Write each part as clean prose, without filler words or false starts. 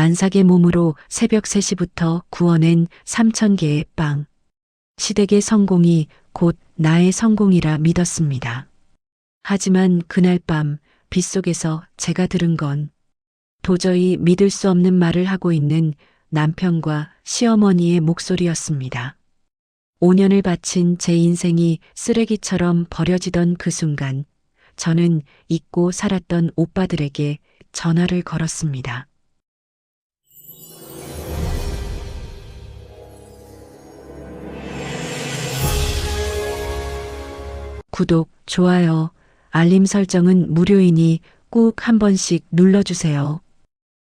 만삭의 몸으로 새벽 3시부터 구워낸 3,000개의 빵. 시댁의 성공이 곧 나의 성공이라 믿었습니다. 하지만 그날 밤 빗속에서 제가 들은 건 도저히 믿을 수 없는 말을 하고 있는 남편과 시어머니의 목소리였습니다. 5년을 바친 제 인생이 쓰레기처럼 버려지던 그 순간 저는 잊고 살았던 오빠들에게 전화를 걸었습니다. 구독, 좋아요, 알림 설정은 무료이니 꼭 한 번씩 눌러주세요.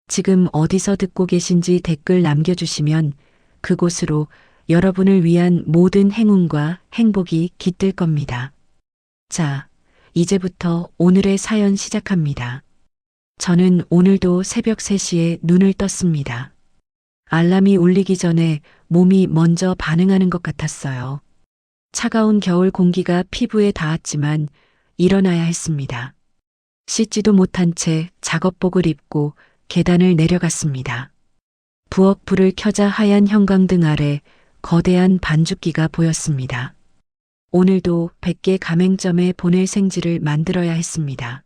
지금 어디서 듣고 계신지 댓글 남겨주시면 그곳으로 여러분을 위한 모든 행운과 행복이 깃들 겁니다. 자, 이제부터 오늘의 사연 시작합니다. 저는 오늘도 새벽 3시에 눈을 떴습니다. 알람이 울리기 전에 몸이 먼저 반응하는 것 같았어요. 차가운 겨울 공기가 피부에 닿았지만 일어나야 했습니다. 씻지도 못한 채 작업복을 입고 계단을 내려갔습니다. 부엌 불을 켜자 하얀 형광등 아래 거대한 반죽기가 보였습니다. 오늘도 100개 가맹점에 보낼 생지를 만들어야 했습니다.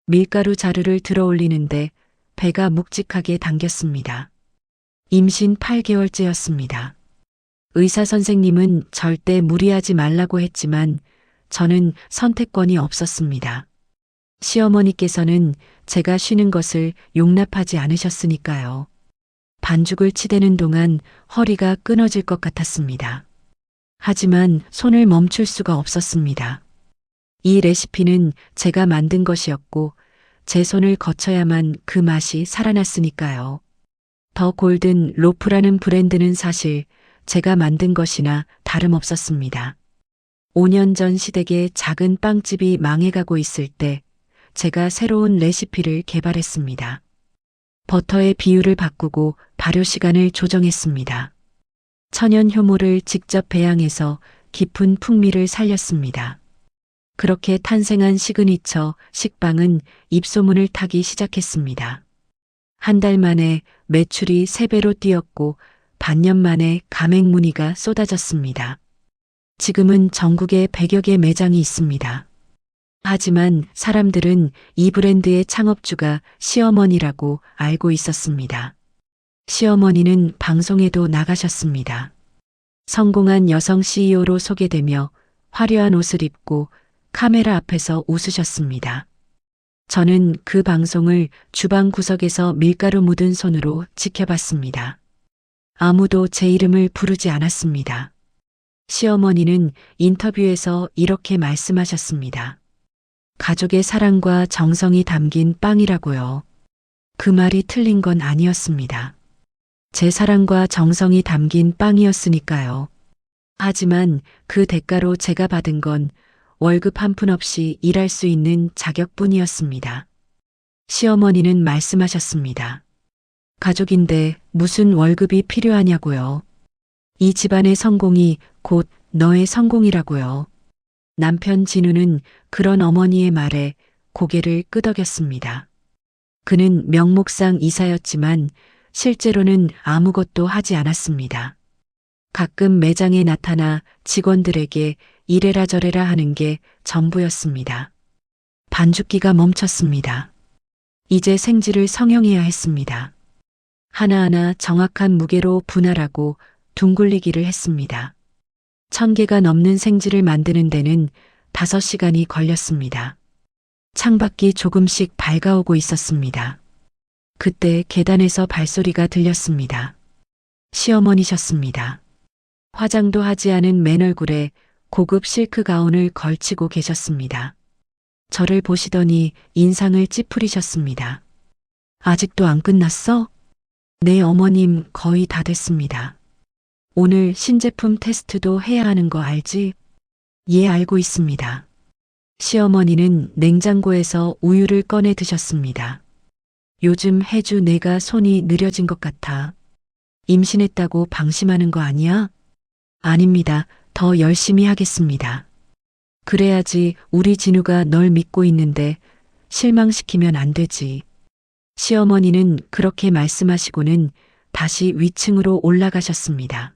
밀가루 자루를 들어 올리는데 배가 묵직하게 당겼습니다. 임신 8개월째였습니다. 의사 선생님은 절대 무리하지 말라고 했지만 저는 선택권이 없었습니다. 시어머니께서는 제가 쉬는 것을 용납하지 않으셨으니까요. 반죽을 치대는 동안 허리가 끊어질 것 같았습니다. 하지만 손을 멈출 수가 없었습니다. 이 레시피는 제가 만든 것이었고 제 손을 거쳐야만 그 맛이 살아났으니까요. 더 골든 로프라는 브랜드는 사실 제가 만든 것이나 다름없었습니다. 5년 전 시댁에 작은 빵집이 망해가고 있을 때 제가 새로운 레시피를 개발했습니다. 버터의 비율을 바꾸고 발효 시간을 조정했습니다. 천연 효모를 직접 배양해서 깊은 풍미를 살렸습니다. 그렇게 탄생한 시그니처 식빵은 입소문을 타기 시작했습니다. 한 달 만에 매출이 3배로 뛰었고 반년 만에 가맹 문의가 쏟아졌습니다. 지금은 전국에 100여 개 매장이 있습니다. 하지만 사람들은 이 브랜드의 창업주가 시어머니라고 알고 있었습니다. 시어머니는 방송에도 나가셨습니다. 성공한 여성 CEO로 소개되며 화려한 옷을 입고 카메라 앞에서 웃으셨습니다. 저는 그 방송을 주방 구석에서 밀가루 묻은 손으로 지켜봤습니다. 아무도 제 이름을 부르지 않았습니다. 시어머니는 인터뷰에서 이렇게 말씀하셨습니다. 가족의 사랑과 정성이 담긴 빵이라고요. 그 말이 틀린 건 아니었습니다. 제 사랑과 정성이 담긴 빵이었으니까요. 하지만 그 대가로 제가 받은 건 월급 한 푼 없이 일할 수 있는 자격뿐이었습니다. 시어머니는 말씀하셨습니다. 가족인데 무슨 월급이 필요하냐고요. 이 집안의 성공이 곧 너의 성공이라고요. 남편 진우는 그런 어머니의 말에 고개를 끄덕였습니다. 그는 명목상 이사였지만 실제로는 아무것도 하지 않았습니다. 가끔 매장에 나타나 직원들에게 이래라 저래라 하는 게 전부였습니다. 반죽기가 멈췄습니다. 이제 생지를 성형해야 했습니다. 하나하나 정확한 무게로 분할하고 둥글리기를 했습니다. 1,000개가 넘는 생지를 만드는 데는 5시간이 걸렸습니다. 창밖이 조금씩 밝아오고 있었습니다. 그때 계단에서 발소리가 들렸습니다. 시어머니셨습니다. 화장도 하지 않은 맨 얼굴에 고급 실크 가운을 걸치고 계셨습니다. 저를 보시더니 인상을 찌푸리셨습니다. 아직도 안 끝났어? 네, 어머님, 거의 다 됐습니다. 오늘 신제품 테스트도 해야 하는 거 알지? 예, 알고 있습니다. 시어머니는 냉장고에서 우유를 꺼내 드셨습니다. 요즘 해주 내가 손이 느려진 것 같아. 임신했다고 방심하는 거 아니야? 아닙니다. 더 열심히 하겠습니다. 그래야지 우리 진우가 널 믿고 있는데 실망시키면 안 되지. 시어머니는 그렇게 말씀하시고는 다시 위층으로 올라가셨습니다.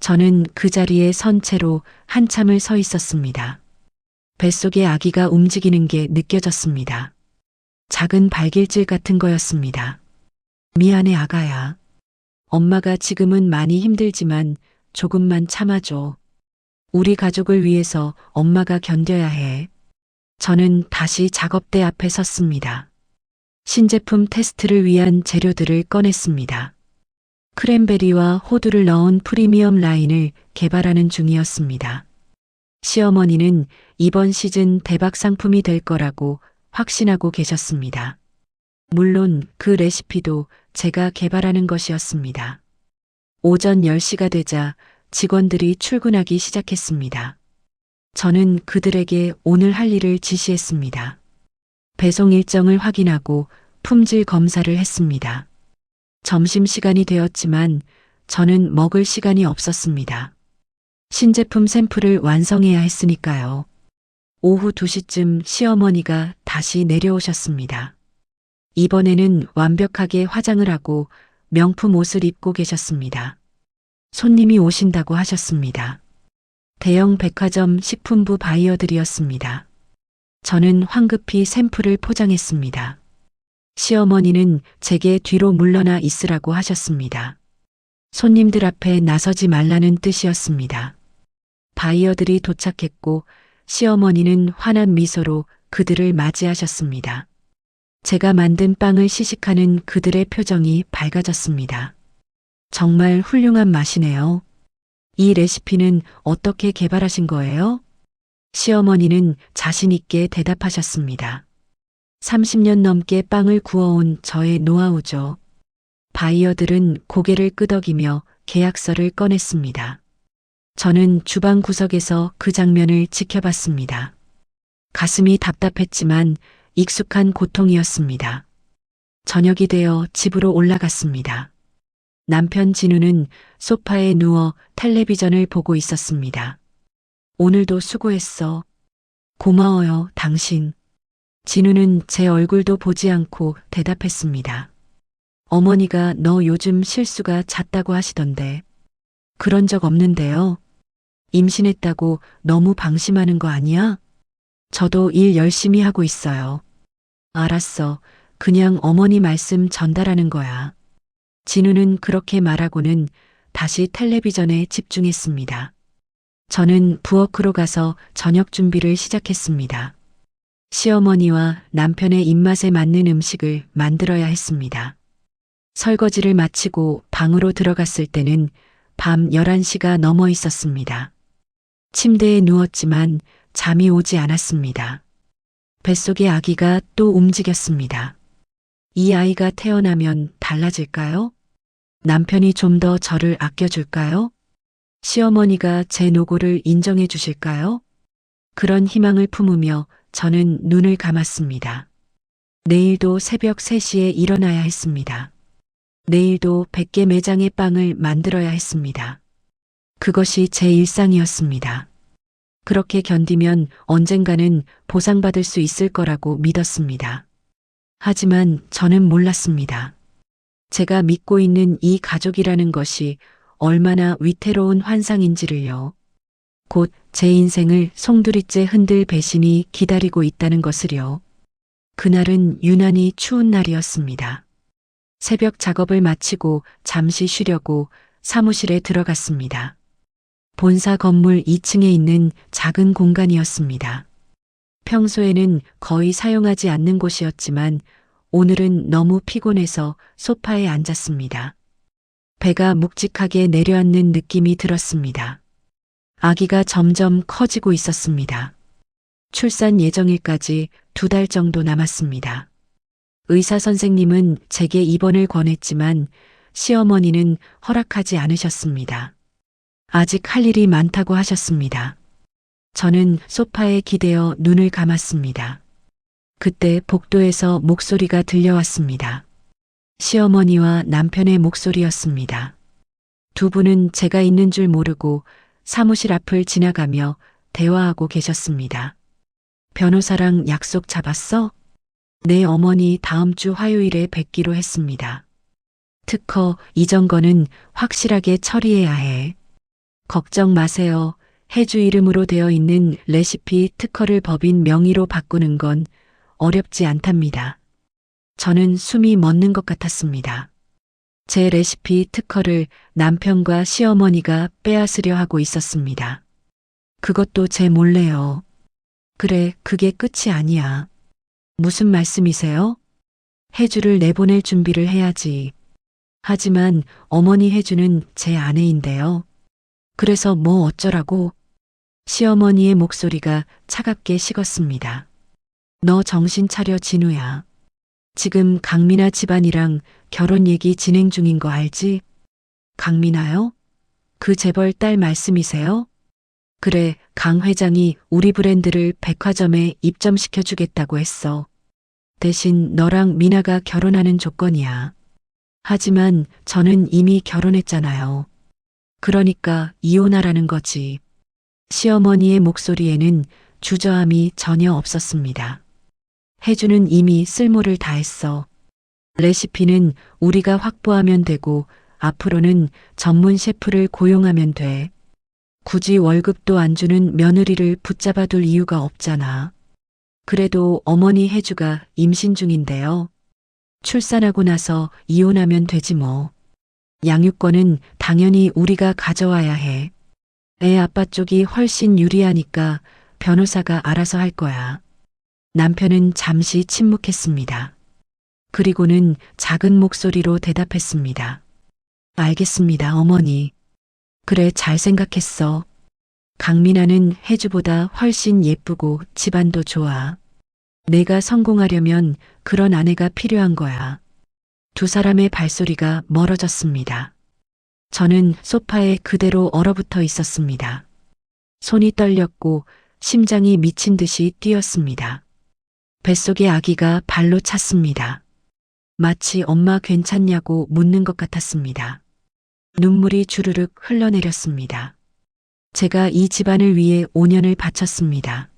저는 그 자리에 선 채로 한참을 서 있었습니다. 뱃속에 아기가 움직이는 게 느껴졌습니다. 작은 발길질 같은 거였습니다. 미안해, 아가야. 엄마가 지금은 많이 힘들지만 조금만 참아줘. 우리 가족을 위해서 엄마가 견뎌야 해. 저는 다시 작업대 앞에 섰습니다. 신제품 테스트를 위한 재료들을 꺼냈습니다. 크랜베리와 호두를 넣은 프리미엄 라인을 개발하는 중이었습니다. 시어머니는 이번 시즌 대박 상품이 될 거라고 확신하고 계셨습니다. 물론 그 레시피도 제가 개발하는 것이었습니다. 오전 10시가 되자 직원들이 출근하기 시작했습니다. 저는 그들에게 오늘 할 일을 지시했습니다. 배송 일정을 확인하고 품질 검사를 했습니다. 점심시간이 되었지만 저는 먹을 시간이 없었습니다. 신제품 샘플을 완성해야 했으니까요. 오후 2시쯤 시어머니가 다시 내려오셨습니다. 이번에는 완벽하게 화장을 하고 명품 옷을 입고 계셨습니다. 손님이 오신다고 하셨습니다. 대형 백화점 식품부 바이어들이었습니다. 저는 황급히 샘플을 포장했습니다. 시어머니는 제게 뒤로 물러나 있으라고 하셨습니다. 손님들 앞에 나서지 말라는 뜻이었습니다. 바이어들이 도착했고 시어머니는 환한 미소로 그들을 맞이하셨습니다. 제가 만든 빵을 시식하는 그들의 표정이 밝아졌습니다. 정말 훌륭한 맛이네요. 이 레시피는 어떻게 개발하신 거예요? 시어머니는 자신 있게 대답하셨습니다. 30년 넘게 빵을 구워온 저의 노하우죠. 바이어들은 고개를 끄덕이며 계약서를 꺼냈습니다. 저는 주방 구석에서 그 장면을 지켜봤습니다. 가슴이 답답했지만 익숙한 고통이었습니다. 저녁이 되어 집으로 올라갔습니다. 남편 진우는 소파에 누워 텔레비전을 보고 있었습니다. 오늘도 수고했어. 고마워요, 당신. 진우는 제 얼굴도 보지 않고 대답했습니다. 어머니가 너 요즘 실수가 잦다고 하시던데. 그런 적 없는데요. 임신했다고 너무 방심하는 거 아니야? 저도 일 열심히 하고 있어요. 알았어. 그냥 어머니 말씀 전달하는 거야. 진우는 그렇게 말하고는 다시 텔레비전에 집중했습니다. 저는 부엌으로 가서 저녁 준비를 시작했습니다. 시어머니와 남편의 입맛에 맞는 음식을 만들어야 했습니다. 설거지를 마치고 방으로 들어갔을 때는 밤 11시가 넘어 있었습니다. 침대에 누웠지만 잠이 오지 않았습니다. 뱃속의 아기가 또 움직였습니다. 이 아이가 태어나면 달라질까요? 남편이 좀 더 저를 아껴줄까요? 시어머니가 제 노고를 인정해 주실까요? 그런 희망을 품으며 저는 눈을 감았습니다. 내일도 새벽 3시에 일어나야 했습니다. 내일도 100개 매장의 빵을 만들어야 했습니다. 그것이 제 일상이었습니다. 그렇게 견디면 언젠가는 보상받을 수 있을 거라고 믿었습니다. 하지만 저는 몰랐습니다. 제가 믿고 있는 이 가족이라는 것이 얼마나 위태로운 환상인지를요. 곧 제 인생을 송두리째 흔들 배신이 기다리고 있다는 것을요. 그날은 유난히 추운 날이었습니다. 새벽 작업을 마치고 잠시 쉬려고 사무실에 들어갔습니다. 본사 건물 2층에 있는 작은 공간이었습니다. 평소에는 거의 사용하지 않는 곳이었지만 오늘은 너무 피곤해서 소파에 앉았습니다. 배가 묵직하게 내려앉는 느낌이 들었습니다. 아기가 점점 커지고 있었습니다. 출산 예정일까지 2달 정도 남았습니다. 의사 선생님은 제게 입원을 권했지만 시어머니는 허락하지 않으셨습니다. 아직 할 일이 많다고 하셨습니다. 저는 소파에 기대어 눈을 감았습니다. 그때 복도에서 목소리가 들려왔습니다. 시어머니와 남편의 목소리였습니다. 두 분은 제가 있는 줄 모르고 사무실 앞을 지나가며 대화하고 계셨습니다. 변호사랑 약속 잡았어? 내 어머니 다음 주 화요일에 뵙기로 했습니다. 특허 이전 거는 확실하게 처리해야 해. 걱정 마세요. 해주 이름으로 되어 있는 레시피 특허를 법인 명의로 바꾸는 건 어렵지 않답니다. 저는 숨이 멎는 것 같았습니다. 제 레시피 특허를 남편과 시어머니가 빼앗으려 하고 있었습니다. 그것도 제 몰래요. 그래, 그게 끝이 아니야. 무슨 말씀이세요? 해주를 내보낼 준비를 해야지. 하지만 어머니 해주는 제 아내인데요. 그래서 뭐 어쩌라고? 시어머니의 목소리가 차갑게 식었습니다. 너 정신 차려, 진우야. 지금 강민아 집안이랑 결혼 얘기 진행 중인 거 알지? 강민아요? 그 재벌 딸 말씀이세요? 그래, 강 회장이 우리 브랜드를 백화점에 입점시켜 주겠다고 했어. 대신 너랑 미나가 결혼하는 조건이야. 하지만 저는 이미 결혼했잖아요. 그러니까 이혼하라는 거지. 시어머니의 목소리에는 주저함이 전혀 없었습니다. 해주는 이미 쓸모를 다했어. 레시피는 우리가 확보하면 되고 앞으로는 전문 셰프를 고용하면 돼. 굳이 월급도 안 주는 며느리를 붙잡아둘 이유가 없잖아. 그래도 어머니 해주가 임신 중인데요. 출산하고 나서 이혼하면 되지 뭐. 양육권은 당연히 우리가 가져와야 해. 애 아빠 쪽이 훨씬 유리하니까 변호사가 알아서 할 거야. 남편은 잠시 침묵했습니다. 그리고는 작은 목소리로 대답했습니다. 알겠습니다, 어머니. 그래, 잘 생각했어. 강민아는 혜주보다 훨씬 예쁘고 집안도 좋아. 내가 성공하려면 그런 아내가 필요한 거야. 두 사람의 발소리가 멀어졌습니다. 저는 소파에 그대로 얼어붙어 있었습니다. 손이 떨렸고 심장이 미친 듯이 뛰었습니다. 뱃속의 아기가 발로 찼습니다. 마치 엄마 괜찮냐고 묻는 것 같았습니다. 눈물이 주르륵 흘러내렸습니다. 제가 이 집안을 위해 5년을 바쳤습니다.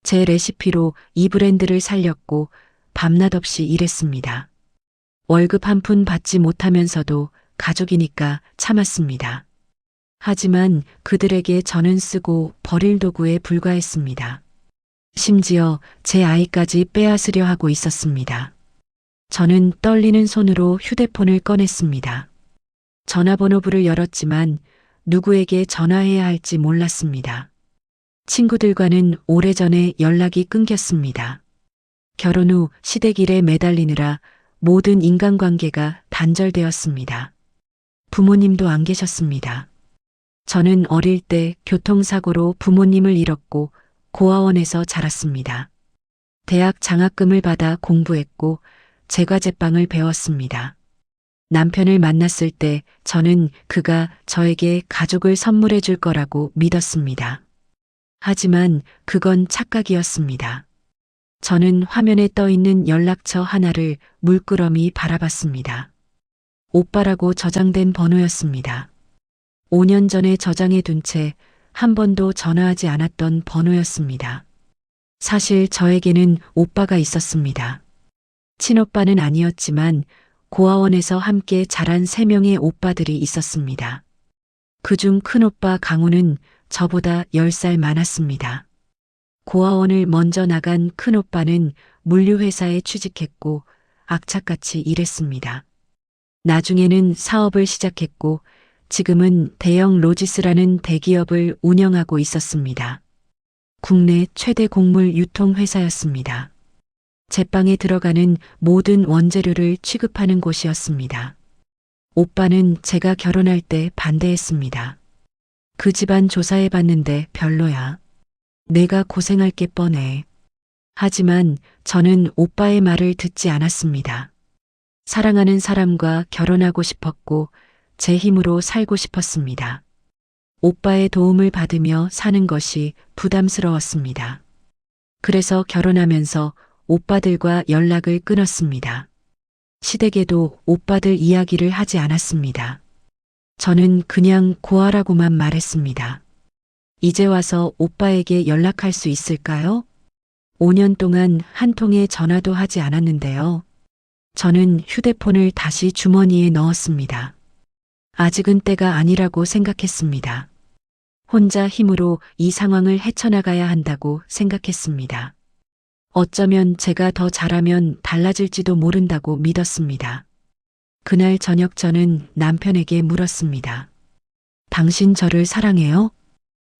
제 레시피로 이 브랜드를 살렸고 밤낮 없이 일했습니다. 월급 한 푼 받지 못하면서도 가족이니까 참았습니다. 하지만 그들에게 저는 쓰고 버릴 도구에 불과했습니다. 심지어 제 아이까지 빼앗으려 하고 있었습니다. 저는 떨리는 손으로 휴대폰을 꺼냈습니다. 전화번호부를 열었지만 누구에게 전화해야 할지 몰랐습니다. 친구들과는 오래전에 연락이 끊겼습니다. 결혼 후 시댁일에 매달리느라 모든 인간관계가 단절되었습니다. 부모님도 안 계셨습니다. 저는 어릴 때 교통사고로 부모님을 잃었고 고아원에서 자랐습니다. 대학 장학금을 받아 공부했고 제과제빵을 배웠습니다. 남편을 만났을 때 저는 그가 저에게 가족을 선물해 줄 거라고 믿었습니다. 하지만 그건 착각이었습니다. 저는 화면에 떠 있는 연락처 하나를 물끄러미 바라봤습니다. 오빠라고 저장된 번호였습니다. 5년 전에 저장해 둔 채 한 번도 전화하지 않았던 번호였습니다. 사실 저에게는 오빠가 있었습니다. 친오빠는 아니었지만 고아원에서 함께 자란 3명의 오빠들이 있었습니다. 그중 큰오빠 강우는 저보다 10살 많았습니다. 고아원을 먼저 나간 큰오빠는 물류회사에 취직했고 악착같이 일했습니다. 나중에는 사업을 시작했고 지금은 대형 로지스라는 대기업을 운영하고 있었습니다. 국내 최대 곡물 유통회사였습니다. 제빵에 들어가는 모든 원재료를 취급하는 곳이었습니다. 오빠는 제가 결혼할 때 반대했습니다. 그 집안 조사해봤는데 별로야. 내가 고생할 게 뻔해. 하지만 저는 오빠의 말을 듣지 않았습니다. 사랑하는 사람과 결혼하고 싶었고 제 힘으로 살고 싶었습니다. 오빠의 도움을 받으며 사는 것이 부담스러웠습니다. 그래서 결혼하면서 오빠들과 연락을 끊었습니다. 시댁에도 오빠들 이야기를 하지 않았습니다. 저는 그냥 고아라고만 말했습니다. 이제 와서 오빠에게 연락할 수 있을까요? 5년 동안 한 통의 전화도 하지 않았는데요. 저는 휴대폰을 다시 주머니에 넣었습니다. 아직은 때가 아니라고 생각했습니다. 혼자 힘으로 이 상황을 헤쳐나가야 한다고 생각했습니다. 어쩌면 제가 더 잘하면 달라질지도 모른다고 믿었습니다. 그날 저녁 저는 남편에게 물었습니다. 당신 저를 사랑해요?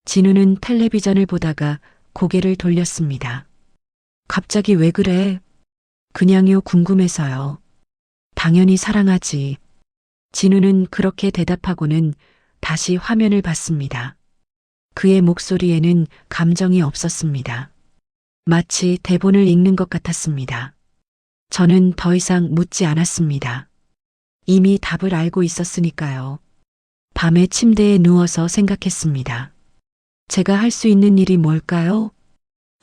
진우는 텔레비전을 보다가 고개를 돌렸습니다. 갑자기 왜 그래? 그냥요, 궁금해서요. 당연히 사랑하지. 진우는 그렇게 대답하고는 다시 화면을 봤습니다. 그의 목소리에는 감정이 없었습니다. 마치 대본을 읽는 것 같았습니다. 저는 더 이상 묻지 않았습니다. 이미 답을 알고 있었으니까요. 밤에 침대에 누워서 생각했습니다. 제가 할 수 있는 일이 뭘까요?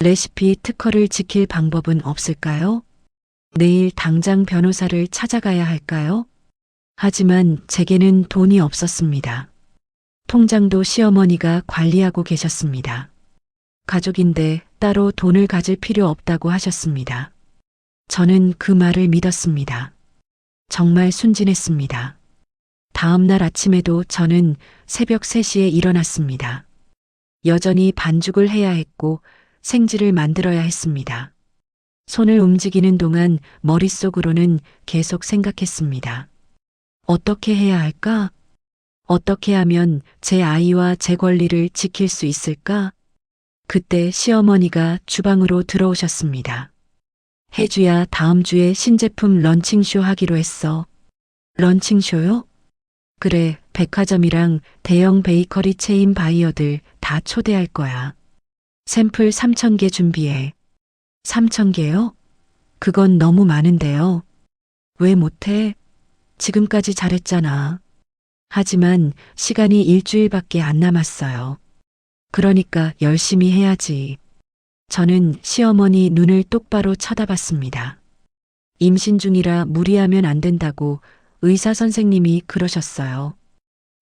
레시피 특허를 지킬 방법은 없을까요? 내일 당장 변호사를 찾아가야 할까요? 하지만 제게는 돈이 없었습니다. 통장도 시어머니가 관리하고 계셨습니다. 가족인데 따로 돈을 가질 필요 없다고 하셨습니다. 저는 그 말을 믿었습니다. 정말 순진했습니다. 다음 날 아침에도 저는 새벽 3시에 일어났습니다. 여전히 반죽을 해야 했고 생지를 만들어야 했습니다. 손을 움직이는 동안 머릿속으로는 계속 생각했습니다. 어떻게 해야 할까? 어떻게 하면 제 아이와 제 권리를 지킬 수 있을까? 그때 시어머니가 주방으로 들어오셨습니다. 혜주야, 다음 주에 신제품 런칭쇼 하기로 했어. 런칭쇼요? 그래, 백화점이랑 대형 베이커리 체인 바이어들 다 초대할 거야. 샘플 3,000개 준비해. 3,000개요? 그건 너무 많은데요. 왜 못해? 지금까지 잘했잖아. 하지만 시간이 일주일밖에 안 남았어요. 그러니까 열심히 해야지. 저는 시어머니 눈을 똑바로 쳐다봤습니다. 임신 중이라 무리하면 안 된다고 의사 선생님이 그러셨어요.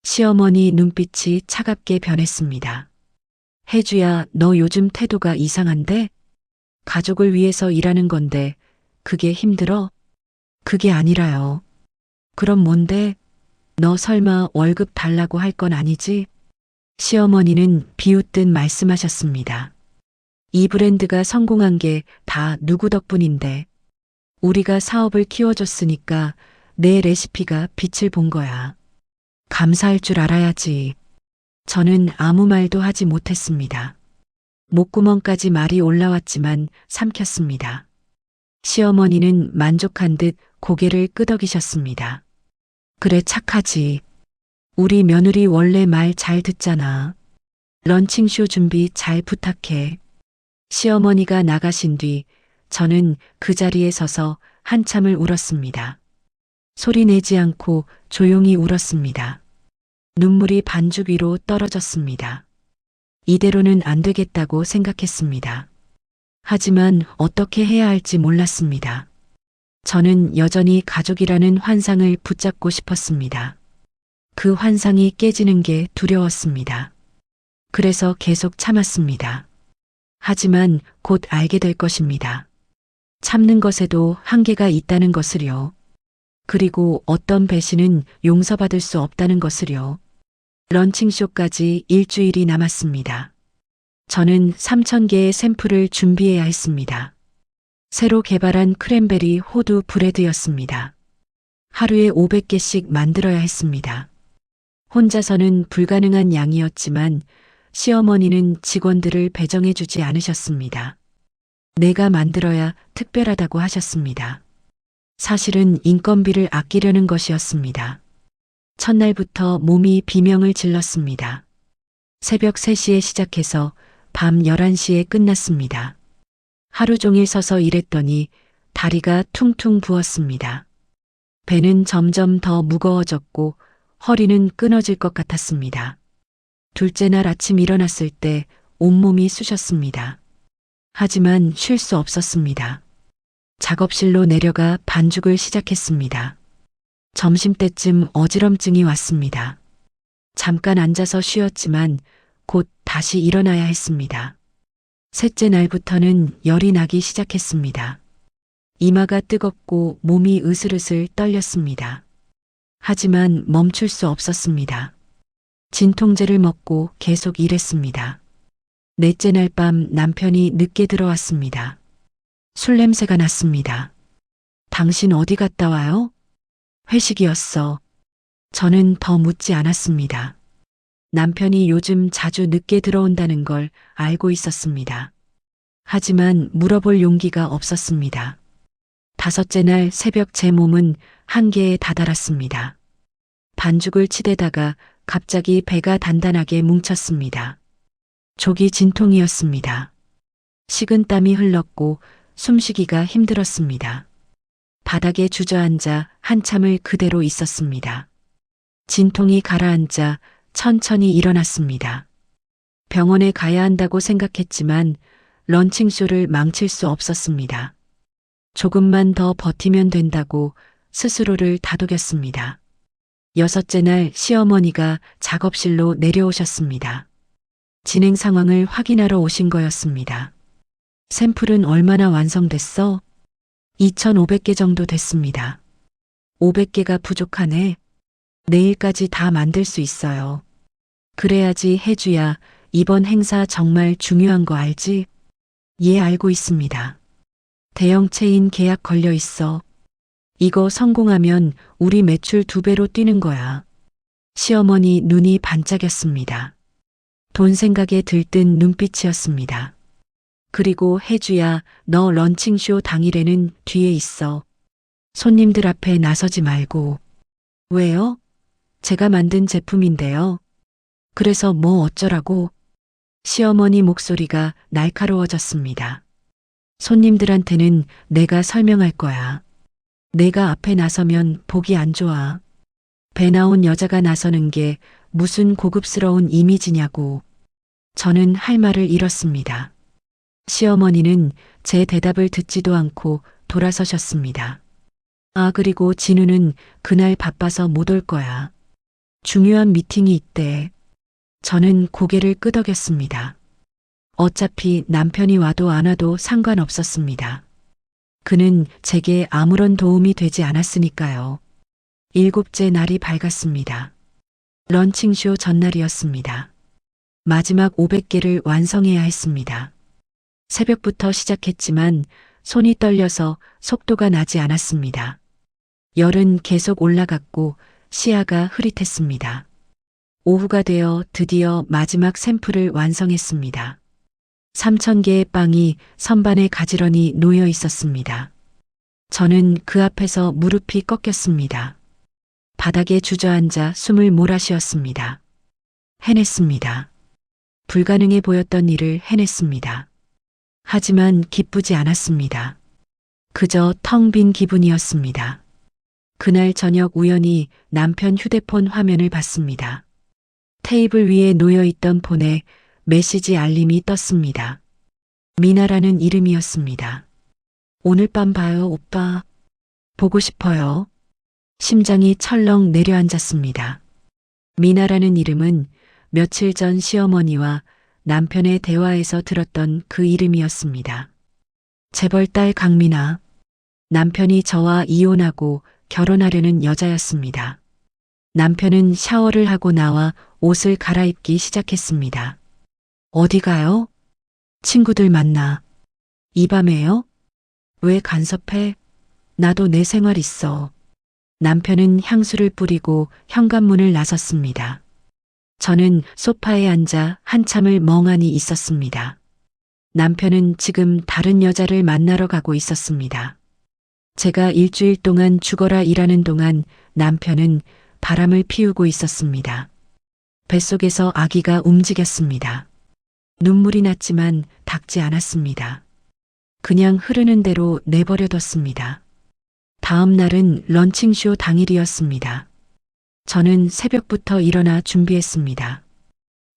시어머니 눈빛이 차갑게 변했습니다. 혜주야, 너 요즘 태도가 이상한데? 가족을 위해서 일하는 건데 그게 힘들어? 그게 아니라요. 그럼 뭔데? 너 설마 월급 달라고 할 건 아니지? 시어머니는 비웃듯 말씀하셨습니다. 이 브랜드가 성공한 게 다 누구 덕분인데. 우리가 사업을 키워줬으니까 내 레시피가 빛을 본 거야. 감사할 줄 알아야지. 저는 아무 말도 하지 못했습니다. 목구멍까지 말이 올라왔지만 삼켰습니다. 시어머니는 만족한 듯 고개를 끄덕이셨습니다. 그래, 착하지. 우리 며느리 원래 말 잘 듣잖아. 런칭쇼 준비 잘 부탁해. 시어머니가 나가신 뒤 저는 그 자리에 서서 한참을 울었습니다. 소리 내지 않고 조용히 울었습니다. 눈물이 반죽 위로 떨어졌습니다. 이대로는 안 되겠다고 생각했습니다. 하지만 어떻게 해야 할지 몰랐습니다. 저는 여전히 가족이라는 환상을 붙잡고 싶었습니다. 그 환상이 깨지는 게 두려웠습니다. 그래서 계속 참았습니다. 하지만 곧 알게 될 것입니다. 참는 것에도 한계가 있다는 것을요. 그리고 어떤 배신은 용서받을 수 없다는 것을요. 런칭쇼까지 일주일이 남았습니다. 저는 3,000개의 샘플을 준비해야 했습니다. 새로 개발한 크랜베리 호두 브레드였습니다. 하루에 500개씩 만들어야 했습니다. 혼자서는 불가능한 양이었지만 시어머니는 직원들을 배정해주지 않으셨습니다. 내가 만들어야 특별하다고 하셨습니다. 사실은 인건비를 아끼려는 것이었습니다. 첫날부터 몸이 비명을 질렀습니다. 새벽 3시에 시작해서 밤 11시에 끝났습니다. 하루 종일 서서 일했더니 다리가 퉁퉁 부었습니다. 배는 점점 더 무거워졌고 허리는 끊어질 것 같았습니다. 둘째 날 아침 일어났을 때 온몸이 쑤셨습니다. 하지만 쉴 수 없었습니다. 작업실로 내려가 반죽을 시작했습니다. 점심때쯤 어지럼증이 왔습니다. 잠깐 앉아서 쉬었지만 곧 다시 일어나야 했습니다. 셋째 날부터는 열이 나기 시작했습니다. 이마가 뜨겁고 몸이 으슬으슬 떨렸습니다. 하지만 멈출 수 없었습니다. 진통제를 먹고 계속 일했습니다. 넷째 날 밤 남편이 늦게 들어왔습니다. 술 냄새가 났습니다. 당신 어디 갔다 와요? 회식이었어. 저는 더 묻지 않았습니다. 남편이 요즘 자주 늦게 들어온다는 걸 알고 있었습니다. 하지만 물어볼 용기가 없었습니다. 다섯째 날 새벽 제 몸은 한계에 다다랐습니다. 반죽을 치대다가 갑자기 배가 단단하게 뭉쳤습니다. 족이 진통이었습니다. 식은땀이 흘렀고 숨쉬기가 힘들었습니다. 바닥에 주저앉아 한참을 그대로 있었습니다. 진통이 가라앉아 천천히 일어났습니다. 병원에 가야 한다고 생각했지만 런칭쇼를 망칠 수 없었습니다. 조금만 더 버티면 된다고 스스로를 다독였습니다. 여섯째 날 시어머니가 작업실로 내려오셨습니다. 진행 상황을 확인하러 오신 거였습니다. 샘플은 얼마나 완성됐어? 2,500개 정도 됐습니다. 500개가 부족하네. 내일까지 다 만들 수 있어요. 그래야지 혜주야, 이번 행사 정말 중요한 거 알지? 예, 알고 있습니다. 대형 체인 계약 걸려 있어. 이거 성공하면 우리 매출 2배로 뛰는 거야. 시어머니 눈이 반짝였습니다. 돈 생각에 들뜬 눈빛이었습니다. 그리고 혜주야, 너 런칭쇼 당일에는 뒤에 있어. 손님들 앞에 나서지 말고. 왜요? 제가 만든 제품인데요. 그래서 뭐 어쩌라고? 시어머니 목소리가 날카로워졌습니다. 손님들한테는 내가 설명할 거야. 내가 앞에 나서면 보기 안 좋아. 배 나온 여자가 나서는 게 무슨 고급스러운 이미지냐고. 저는 할 말을 잃었습니다. 시어머니는 제 대답을 듣지도 않고 돌아서셨습니다. 아, 그리고 진우는 그날 바빠서 못 올 거야. 중요한 미팅이 있대. 저는 고개를 끄덕였습니다. 어차피 남편이 와도 안 와도 상관없었습니다. 그는 제게 아무런 도움이 되지 않았으니까요. 7째 날이 밝았습니다. 런칭쇼 전날이었습니다. 마지막 500개를 완성해야 했습니다. 새벽부터 시작했지만 손이 떨려서 속도가 나지 않았습니다. 열은 계속 올라갔고 시야가 흐릿했습니다. 오후가 되어 드디어 마지막 샘플을 완성했습니다. 3,000개의 빵이 선반에 가지런히 놓여 있었습니다. 저는 그 앞에서 무릎이 꺾였습니다. 바닥에 주저앉아 숨을 몰아쉬었습니다. 해냈습니다. 불가능해 보였던 일을 해냈습니다. 하지만 기쁘지 않았습니다. 그저 텅 빈 기분이었습니다. 그날 저녁 우연히 남편 휴대폰 화면을 봤습니다. 테이블 위에 놓여있던 폰에 메시지 알림이 떴습니다. 미나라는 이름이었습니다. 오늘 밤 봐요, 오빠. 보고 싶어요. 심장이 철렁 내려앉았습니다. 미나라는 이름은 며칠 전 시어머니와 남편의 대화에서 들었던 그 이름이었습니다. 재벌딸 강미나. 남편이 저와 이혼하고 결혼하려는 여자였습니다. 남편은 샤워를 하고 나와 옷을 갈아입기 시작했습니다. 어디 가요? 친구들 만나. 이 밤에요? 왜 간섭해? 나도 내 생활 있어. 남편은 향수를 뿌리고 현관문을 나섰습니다. 저는 소파에 앉아 한참을 멍하니 있었습니다. 남편은 지금 다른 여자를 만나러 가고 있었습니다. 제가 일주일 동안 죽어라 일하는 동안 남편은 바람을 피우고 있었습니다. 뱃속에서 아기가 움직였습니다. 눈물이 났지만 닦지 않았습니다. 그냥 흐르는 대로 내버려뒀습니다. 다음 날은 런칭쇼 당일이었습니다. 저는 새벽부터 일어나 준비했습니다.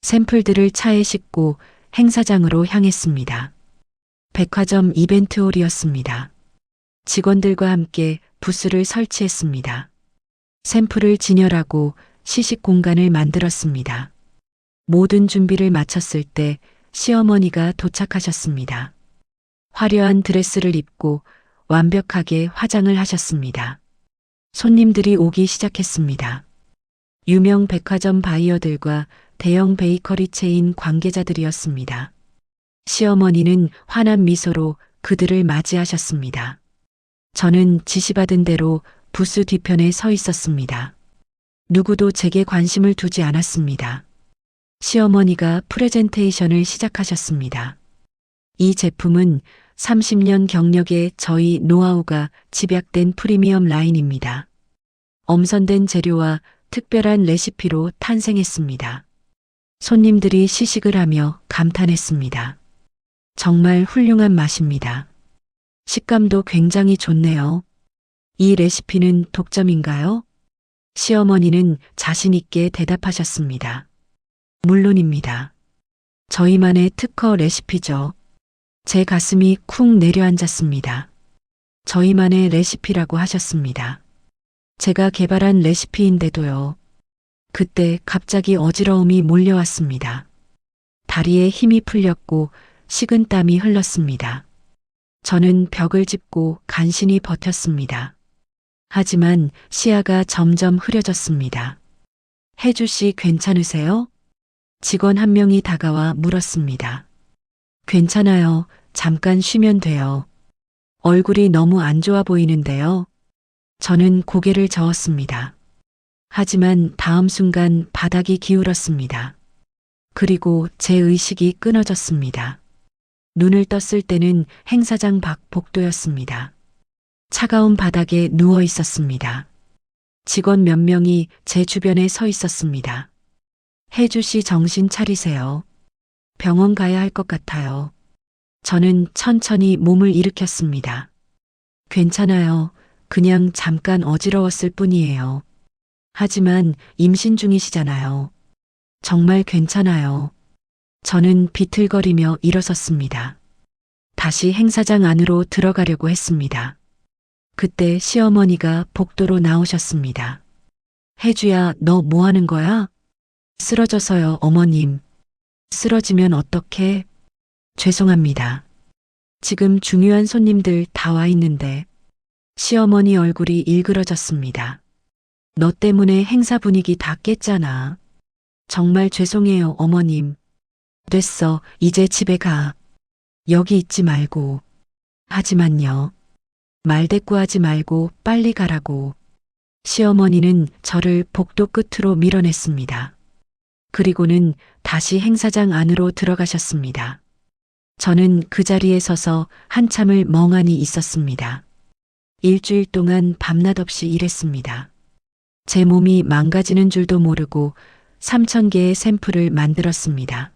샘플들을 차에 싣고 행사장으로 향했습니다. 백화점 이벤트홀이었습니다. 직원들과 함께 부스를 설치했습니다. 샘플을 진열하고 시식 공간을 만들었습니다. 모든 준비를 마쳤을 때 시어머니가 도착하셨습니다. 화려한 드레스를 입고 완벽하게 화장을 하셨습니다. 손님들이 오기 시작했습니다. 유명 백화점 바이어들과 대형 베이커리 체인 관계자들이었습니다. 시어머니는 환한 미소로 그들을 맞이하셨습니다. 저는 지시받은 대로 부스 뒤편에 서 있었습니다. 누구도 제게 관심을 두지 않았습니다. 시어머니가 프레젠테이션을 시작하셨습니다. 이 제품은 30년 경력의 저희 노하우가 집약된 프리미엄 라인입니다. 엄선된 재료와 특별한 레시피로 탄생했습니다. 손님들이 시식을 하며 감탄했습니다. 정말 훌륭한 맛입니다. 식감도 굉장히 좋네요. 이 레시피는 독점인가요? 시어머니는 자신 있게 대답하셨습니다. 물론입니다. 저희만의 특허 레시피죠. 제 가슴이 쿵 내려앉았습니다. 저희만의 레시피라고 하셨습니다. 제가 개발한 레시피인데도요. 그때 갑자기 어지러움이 몰려왔습니다. 다리에 힘이 풀렸고 식은 땀이 흘렀습니다. 저는 벽을 짚고 간신히 버텼습니다. 하지만 시야가 점점 흐려졌습니다. 혜주 씨 괜찮으세요? 직원 한 명이 다가와 물었습니다. 괜찮아요. 잠깐 쉬면 돼요. 얼굴이 너무 안 좋아 보이는데요. 저는 고개를 저었습니다. 하지만 다음 순간 바닥이 기울었습니다. 그리고 제 의식이 끊어졌습니다. 눈을 떴을 때는 행사장 밖 복도였습니다. 차가운 바닥에 누워 있었습니다. 직원 몇 명이 제 주변에 서 있었습니다. 혜주 씨 정신 차리세요. 병원 가야 할 것 같아요. 저는 천천히 몸을 일으켰습니다. 괜찮아요. 그냥 잠깐 어지러웠을 뿐이에요. 하지만 임신 중이시잖아요. 정말 괜찮아요. 저는 비틀거리며 일어섰습니다. 다시 행사장 안으로 들어가려고 했습니다. 그때 시어머니가 복도로 나오셨습니다. 혜주야, 너 뭐 하는 거야? 쓰러져서요, 어머님. 쓰러지면 어떡해? 죄송합니다. 지금 중요한 손님들 다 와 있는데. 시어머니 얼굴이 일그러졌습니다. 너 때문에 행사 분위기 다 깼잖아. 정말 죄송해요, 어머님. 됐어, 이제 집에 가. 여기 있지 말고. 하지만요. 말대꾸하지 말고 빨리 가라고. 시어머니는 저를 복도 끝으로 밀어냈습니다. 그리고는 다시 행사장 안으로 들어가셨습니다. 저는 그 자리에 서서 한참을 멍하니 있었습니다. 일주일 동안 밤낮 없이 일했습니다. 제 몸이 망가지는 줄도 모르고 3,000개의 샘플을 만들었습니다.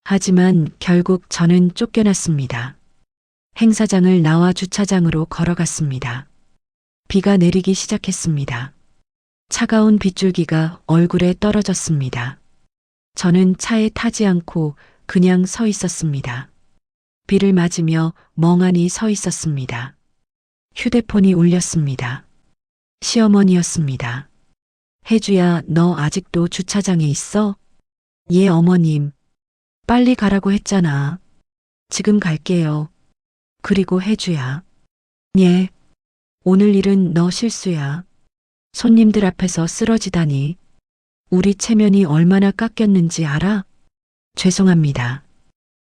하지만 결국 저는 쫓겨났습니다. 행사장을 나와 주차장으로 걸어갔습니다. 비가 내리기 시작했습니다. 차가운 빗줄기가 얼굴에 떨어졌습니다. 저는 차에 타지 않고 그냥 서 있었습니다. 비를 맞으며 멍하니 서 있었습니다. 휴대폰이 울렸습니다. 시어머니였습니다. 혜주야, 너 아직도 주차장에 있어? 예, 어머님. 빨리 가라고 했잖아. 지금 갈게요. 그리고 혜주야. 예. 오늘 일은 너 실수야. 손님들 앞에서 쓰러지다니. 우리 체면이 얼마나 깎였는지 알아? 죄송합니다.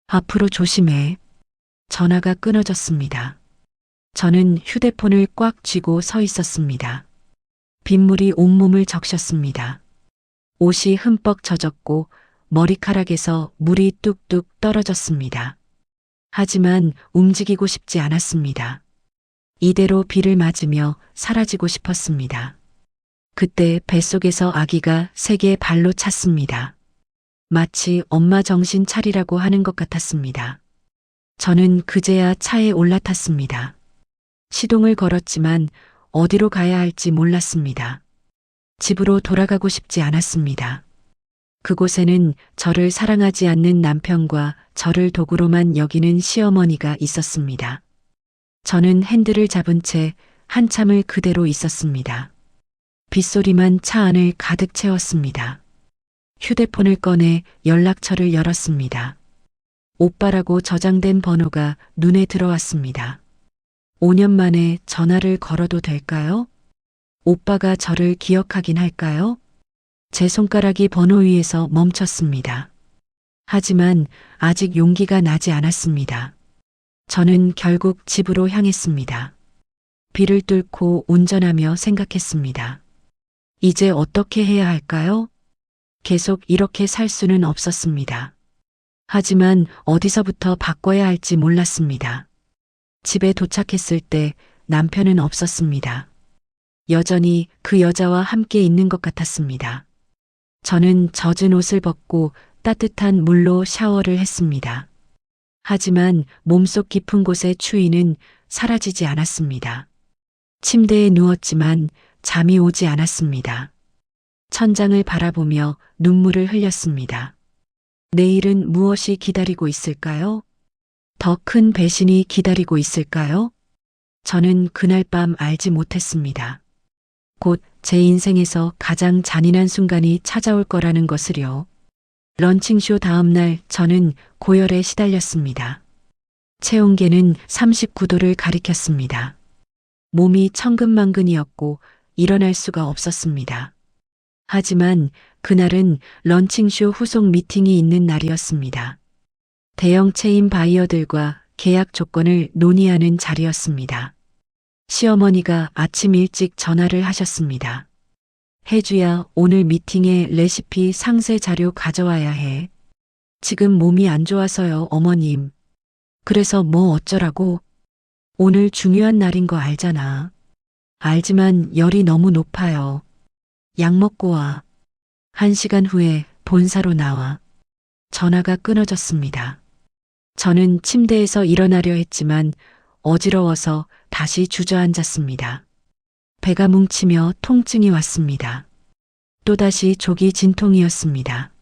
앞으로 조심해. 전화가 끊어졌습니다. 저는 휴대폰을 꽉 쥐고 서 있었습니다. 빗물이 온몸을 적셨습니다. 옷이 흠뻑 젖었고 머리카락에서 물이 뚝뚝 떨어졌습니다. 하지만 움직이고 싶지 않았습니다. 이대로 비를 맞으며 사라지고 싶었습니다. 그때 뱃속에서 아기가 세게 발로 찼습니다. 마치 엄마 정신 차리라고 하는 것 같았습니다. 저는 그제야 차에 올라탔습니다. 시동을 걸었지만 어디로 가야 할지 몰랐습니다. 집으로 돌아가고 싶지 않았습니다. 그곳에는 저를 사랑하지 않는 남편과 저를 도구로만 여기는 시어머니가 있었습니다. 저는 핸들을 잡은 채 한참을 그대로 있었습니다. 빗소리만 차 안을 가득 채웠습니다. 휴대폰을 꺼내 연락처를 열었습니다. 오빠라고 저장된 번호가 눈에 들어왔습니다. 5년 만에 전화를 걸어도 될까요? 오빠가 저를 기억하긴 할까요? 제 손가락이 번호 위에서 멈췄습니다. 하지만 아직 용기가 나지 않았습니다. 저는 결국 집으로 향했습니다. 비를 뚫고 운전하며 생각했습니다. 이제 어떻게 해야 할까요? 계속 이렇게 살 수는 없었습니다. 하지만 어디서부터 바꿔야 할지 몰랐습니다. 집에 도착했을 때 남편은 없었습니다. 여전히 그 여자와 함께 있는 것 같았습니다. 저는 젖은 옷을 벗고 따뜻한 물로 샤워를 했습니다. 하지만 몸속 깊은 곳의 추위는 사라지지 않았습니다. 침대에 누웠지만 잠이 오지 않았습니다. 천장을 바라보며 눈물을 흘렸습니다. 내일은 무엇이 기다리고 있을까요? 더 큰 배신이 기다리고 있을까요? 저는 그날 밤 알지 못했습니다. 곧 제 인생에서 가장 잔인한 순간이 찾아올 거라는 것을요. 런칭쇼 다음 날 저는 고열에 시달렸습니다. 체온계는 39도를 가리켰습니다. 몸이 천근만근이었고 일어날 수가 없었습니다. 하지만 그날은 런칭쇼 후속 미팅이 있는 날이었습니다. 대형 체인 바이어들과 계약 조건을 논의하는 자리였습니다. 시어머니가 아침 일찍 전화를 하셨습니다. 혜주야, 오늘 미팅에 레시피 상세 자료 가져와야 해. 지금 몸이 안 좋아서요, 어머님. 그래서 뭐 어쩌라고? 오늘 중요한 날인 거 알잖아. 알지만 열이 너무 높아요. 약 먹고 와. 1시간 후에 본사로 나와. 전화가 끊어졌습니다. 저는 침대에서 일어나려 했지만 어지러워서 다시 주저앉았습니다. 배가 뭉치며 통증이 왔습니다. 또다시 족이 진통이었습니다.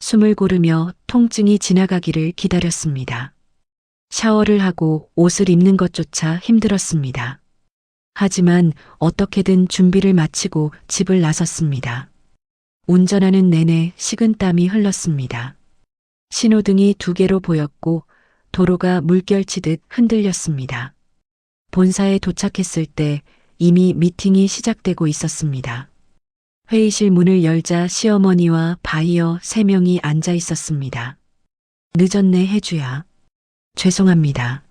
숨을 고르며 통증이 지나가기를 기다렸습니다. 샤워를 하고 옷을 입는 것조차 힘들었습니다. 하지만 어떻게든 준비를 마치고 집을 나섰습니다. 운전하는 내내 식은땀이 흘렀습니다. 신호등이 2개로 보였고 도로가 물결치듯 흔들렸습니다. 본사에 도착했을 때 이미 미팅이 시작되고 있었습니다. 회의실 문을 열자 시어머니와 바이어 3명이 앉아 있었습니다. 늦었네, 혜주야. 죄송합니다.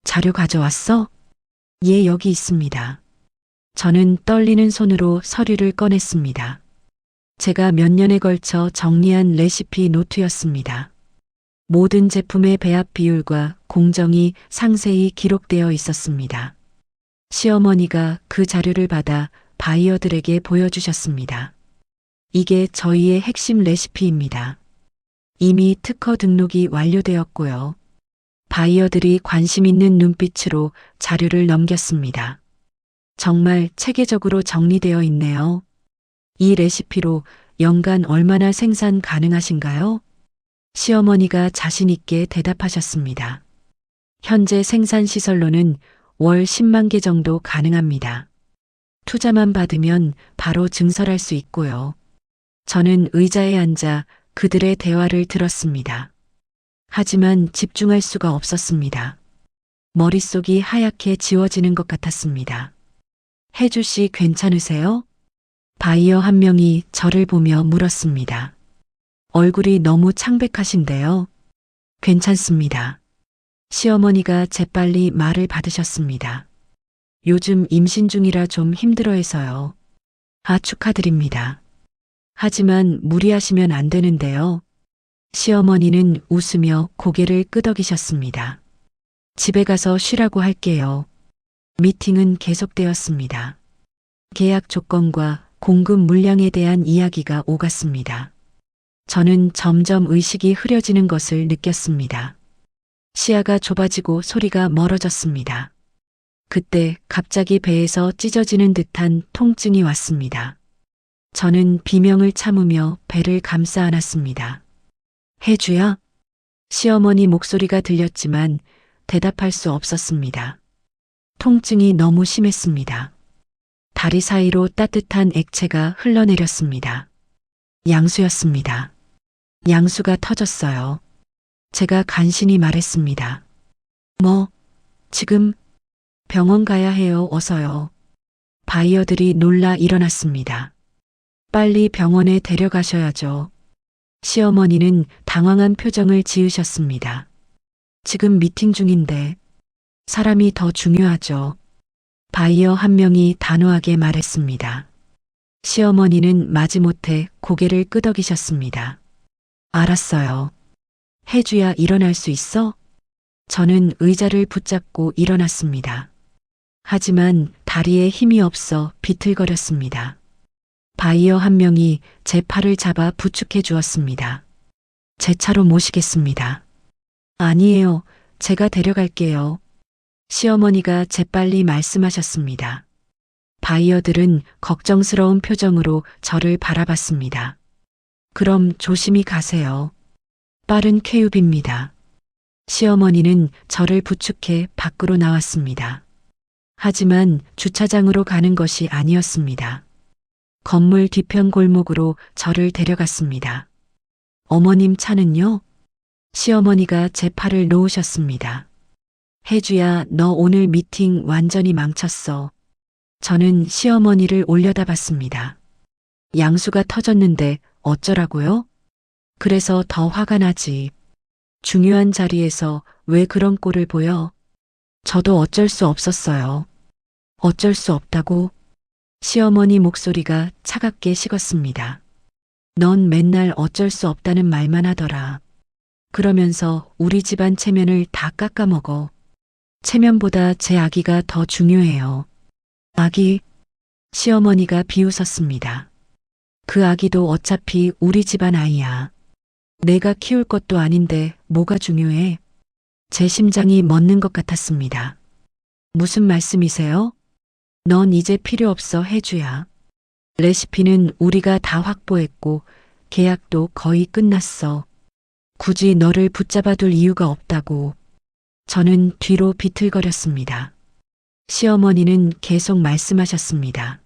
자료 가져왔어? 예, 여기 있습니다. 저는 떨리는 손으로 서류를 꺼냈습니다. 제가 몇 년에 걸쳐 정리한 레시피 노트였습니다. 모든 제품의 배합 비율과 공정이 상세히 기록되어 있었습니다. 시어머니가 그 자료를 받아 바이어들에게 보여주셨습니다. 이게 저희의 핵심 레시피입니다. 이미 특허 등록이 완료되었고요. 바이어들이 관심 있는 눈빛으로 자료를 넘겼습니다. 정말 체계적으로 정리되어 있네요. 이 레시피로 연간 얼마나 생산 가능하신가요? 시어머니가 자신 있게 대답하셨습니다. 현재 생산 시설로는 월 10만 개 정도 가능합니다. 투자만 받으면 바로 증설할 수 있고요. 저는 의자에 앉아 그들의 대화를 들었습니다. 하지만 집중할 수가 없었습니다. 머릿속이 하얗게 지워지는 것 같았습니다. 혜주 씨 괜찮으세요? 바이어 한 명이 저를 보며 물었습니다. 얼굴이 너무 창백하신데요. 괜찮습니다. 시어머니가 재빨리 말을 받으셨습니다. 요즘 임신 중이라 좀 힘들어해서요. 아, 축하드립니다. 하지만 무리하시면 안 되는데요. 시어머니는 웃으며 고개를 끄덕이셨습니다. 집에 가서 쉬라고 할게요. 미팅은 계속되었습니다. 계약 조건과 공급 물량에 대한 이야기가 오갔습니다. 저는 점점 의식이 흐려지는 것을 느꼈습니다. 시야가 좁아지고 소리가 멀어졌습니다. 그때 갑자기 배에서 찢어지는 듯한 통증이 왔습니다. 저는 비명을 참으며 배를 감싸 안았습니다. 혜주야? 시어머니 목소리가 들렸지만 대답할 수 없었습니다. 통증이 너무 심했습니다. 다리 사이로 따뜻한 액체가 흘러내렸습니다. 양수였습니다. 양수가 터졌어요. 제가 간신히 말했습니다. 뭐, 지금 병원 가야 해요. 어서요. 바이어들이 놀라 일어났습니다. 빨리 병원에 데려가셔야죠. 시어머니는 당황한 표정을 지으셨습니다. 지금 미팅 중인데 사람이 더 중요하죠. 바이어 한 명이 단호하게 말했습니다. 시어머니는 마지못해 고개를 끄덕이셨습니다. 알았어요. 혜주야, 일어날 수 있어? 저는 의자를 붙잡고 일어났습니다. 하지만 다리에 힘이 없어 비틀거렸습니다. 바이어 한 명이 제 팔을 잡아 부축해 주었습니다. 제 차로 모시겠습니다. 아니에요. 제가 데려갈게요. 시어머니가 재빨리 말씀하셨습니다. 바이어들은 걱정스러운 표정으로 저를 바라봤습니다. 그럼 조심히 가세요. 빠른 쾌유비입니다. 시어머니는 저를 부축해 밖으로 나왔습니다. 하지만 주차장으로 가는 것이 아니었습니다. 건물 뒤편 골목으로 저를 데려갔습니다. 어머님 차는요? 시어머니가 제 팔을 놓으셨습니다. 혜주야, 너 오늘 미팅 완전히 망쳤어. 저는 시어머니를 올려다봤습니다. 양수가 터졌는데 어쩌라고요? 그래서 더 화가 나지. 중요한 자리에서 왜 그런 꼴을 보여? 저도 어쩔 수 없었어요. 어쩔 수 없다고? 시어머니 목소리가 차갑게 식었습니다. 넌 맨날 어쩔 수 없다는 말만 하더라. 그러면서 우리 집안 체면을 다 깎아먹어. 체면보다 제 아기가 더 중요해요. 아기? 시어머니가 비웃었습니다. 그 아기도 어차피 우리 집안 아이야. 내가 키울 것도 아닌데 뭐가 중요해? 제 심장이 멎는 것 같았습니다. 무슨 말씀이세요? 넌 이제 필요 없어, 혜주야. 레시피는 우리가 다 확보했고 계약도 거의 끝났어. 굳이 너를 붙잡아둘 이유가 없다고. 저는 뒤로 비틀거렸습니다. 시어머니는 계속 말씀하셨습니다.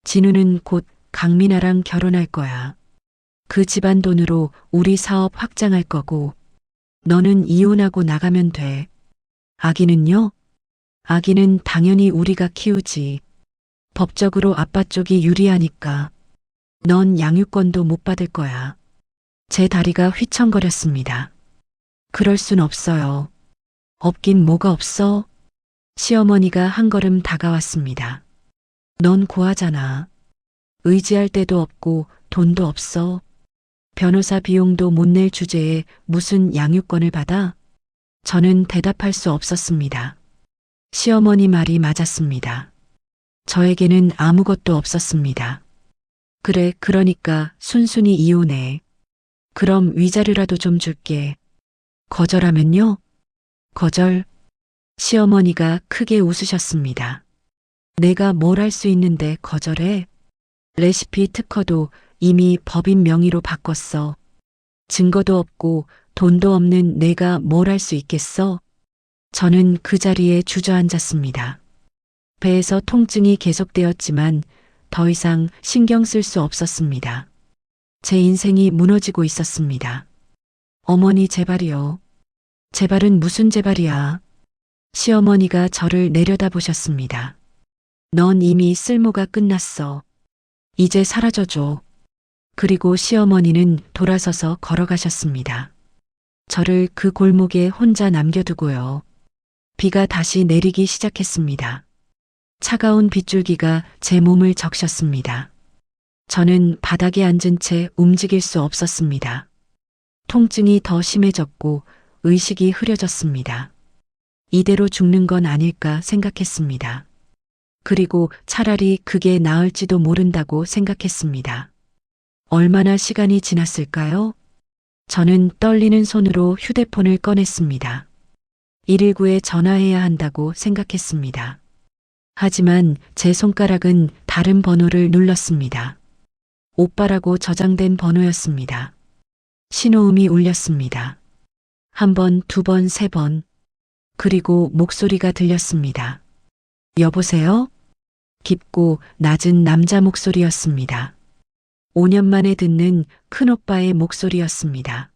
진우는 곧 강민아랑 결혼할 거야. 그 집안 돈으로 우리 사업 확장할 거고 너는 이혼하고 나가면 돼. 아기는요? 아기는 당연히 우리가 키우지. 법적으로 아빠 쪽이 유리하니까. 넌 양육권도 못 받을 거야. 제 다리가 휘청거렸습니다. 그럴 순 없어요. 없긴 뭐가 없어? 시어머니가 한 걸음 다가왔습니다. 넌 고아잖아. 의지할 데도 없고 돈도 없어. 변호사 비용도 못 낼 주제에 무슨 양육권을 받아? 저는 대답할 수 없었습니다. 시어머니 말이 맞았습니다. 저에게는 아무것도 없었습니다. 그래, 그러니까 순순히 이혼해. 그럼 위자료라도 좀 줄게. 거절하면요? 거절? 시어머니가 크게 웃으셨습니다. 내가 뭘 할 수 있는데 거절해? 레시피 특허도 이미 법인 명의로 바꿨어. 증거도 없고 돈도 없는 내가 뭘 할 수 있겠어? 저는 그 자리에 주저앉았습니다. 배에서 통증이 계속되었지만 더 이상 신경 쓸 수 없었습니다. 제 인생이 무너지고 있었습니다. 어머니, 제발이요. 제발은 무슨 제발이야. 시어머니가 저를 내려다보셨습니다. 넌 이미 쓸모가 끝났어. 이제 사라져줘. 그리고 시어머니는 돌아서서 걸어가셨습니다. 저를 그 골목에 혼자 남겨두고요. 비가 다시 내리기 시작했습니다. 차가운 빗줄기가 제 몸을 적셨습니다. 저는 바닥에 앉은 채 움직일 수 없었습니다. 통증이 더 심해졌고 의식이 흐려졌습니다. 이대로 죽는 건 아닐까 생각했습니다. 그리고 차라리 그게 나을지도 모른다고 생각했습니다. 얼마나 시간이 지났을까요? 저는 떨리는 손으로 휴대폰을 꺼냈습니다. 119에 전화해야 한다고 생각했습니다. 하지만 제 손가락은 다른 번호를 눌렀습니다. 오빠라고 저장된 번호였습니다. 신호음이 울렸습니다. 한 번, 두 번, 세 번. 그리고 목소리가 들렸습니다. 여보세요? 깊고 낮은 남자 목소리였습니다. 5년 만에 듣는 큰오빠의 목소리였습니다.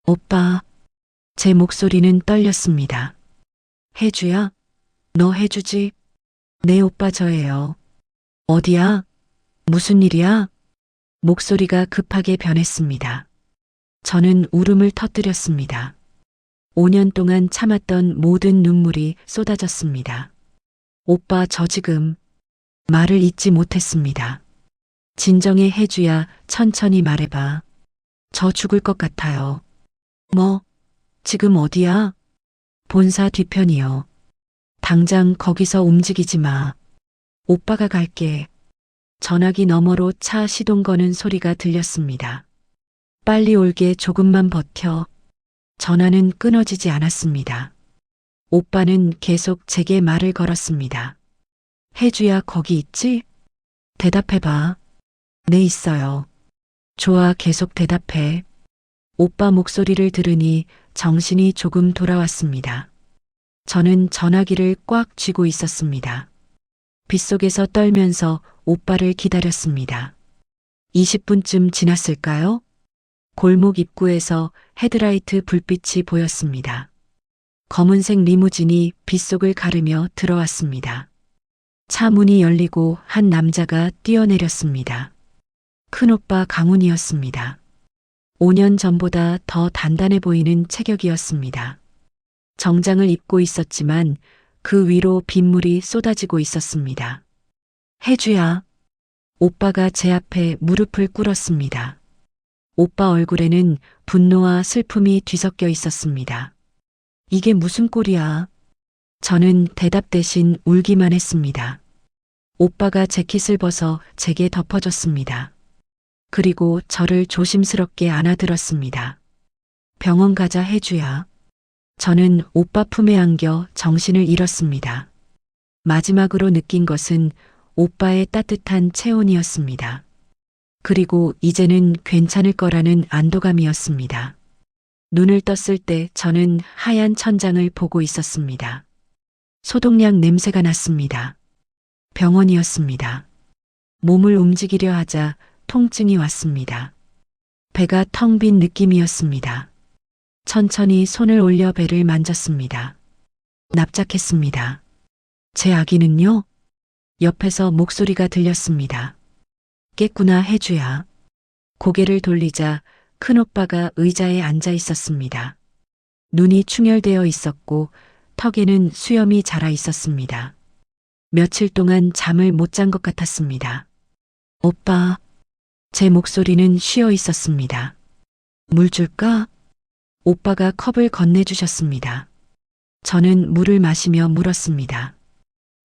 오빠, 제 목소리는 떨렸습니다. 혜주야, 너 해주지? 네, 오빠 저예요. 어디야? 무슨 일이야? 목소리가 급하게 변했습니다. 저는 울음을 터뜨렸습니다. 5년 동안 참았던 모든 눈물이 쏟아졌습니다. 오빠, 저 지금 말을 잇지 못했습니다. 진정해, 혜주야, 천천히 말해봐. 저 죽을 것 같아요. 뭐? 지금 어디야? 본사 뒤편이요. 당장 거기서 움직이지 마. 오빠가 갈게. 전화기 너머로 차 시동 거는 소리가 들렸습니다. 빨리 올게, 조금만 버텨. 전화는 끊어지지 않았습니다. 오빠는 계속 제게 말을 걸었습니다. 혜주야, 거기 있지? 대답해봐. 네, 있어요. 좋아, 계속 대답해. 오빠 목소리를 들으니 정신이 조금 돌아왔습니다. 저는 전화기를 꽉 쥐고 있었습니다. 빗속에서 떨면서 오빠를 기다렸습니다. 20분쯤 지났을까요? 골목 입구에서 헤드라이트 불빛이 보였습니다. 검은색 리무진이 빗속을 가르며 들어왔습니다. 차 문이 열리고 한 남자가 뛰어내렸습니다. 큰오빠 강훈이었습니다. 5년 전보다 더 단단해 보이는 체격이었습니다. 정장을 입고 있었지만 그 위로 빗물이 쏟아지고 있었습니다. 혜주야. 오빠가 제 앞에 무릎을 꿇었습니다. 오빠 얼굴에는 분노와 슬픔이 뒤섞여 있었습니다. 이게 무슨 꼴이야? 저는 대답 대신 울기만 했습니다. 오빠가 재킷을 벗어 제게 덮어줬습니다. 그리고 저를 조심스럽게 안아들었습니다. 병원 가자, 혜주야. 저는 오빠 품에 안겨 정신을 잃었습니다. 마지막으로 느낀 것은 오빠의 따뜻한 체온이었습니다. 그리고 이제는 괜찮을 거라는 안도감이었습니다. 눈을 떴을 때 저는 하얀 천장을 보고 있었습니다. 소독약 냄새가 났습니다. 병원이었습니다. 몸을 움직이려 하자 통증이 왔습니다. 배가 텅 빈 느낌이었습니다. 천천히 손을 올려 배를 만졌습니다. 납작했습니다. 제 아기는요? 옆에서 목소리가 들렸습니다. 깼구나, 혜주야. 고개를 돌리자 큰오빠가 의자에 앉아 있었습니다. 눈이 충혈되어 있었고 턱에는 수염이 자라 있었습니다. 며칠 동안 잠을 못 잔 것 같았습니다. 오빠, 제 목소리는 쉬어 있었습니다. 물 줄까? 오빠가 컵을 건네주셨습니다. 저는 물을 마시며 물었습니다.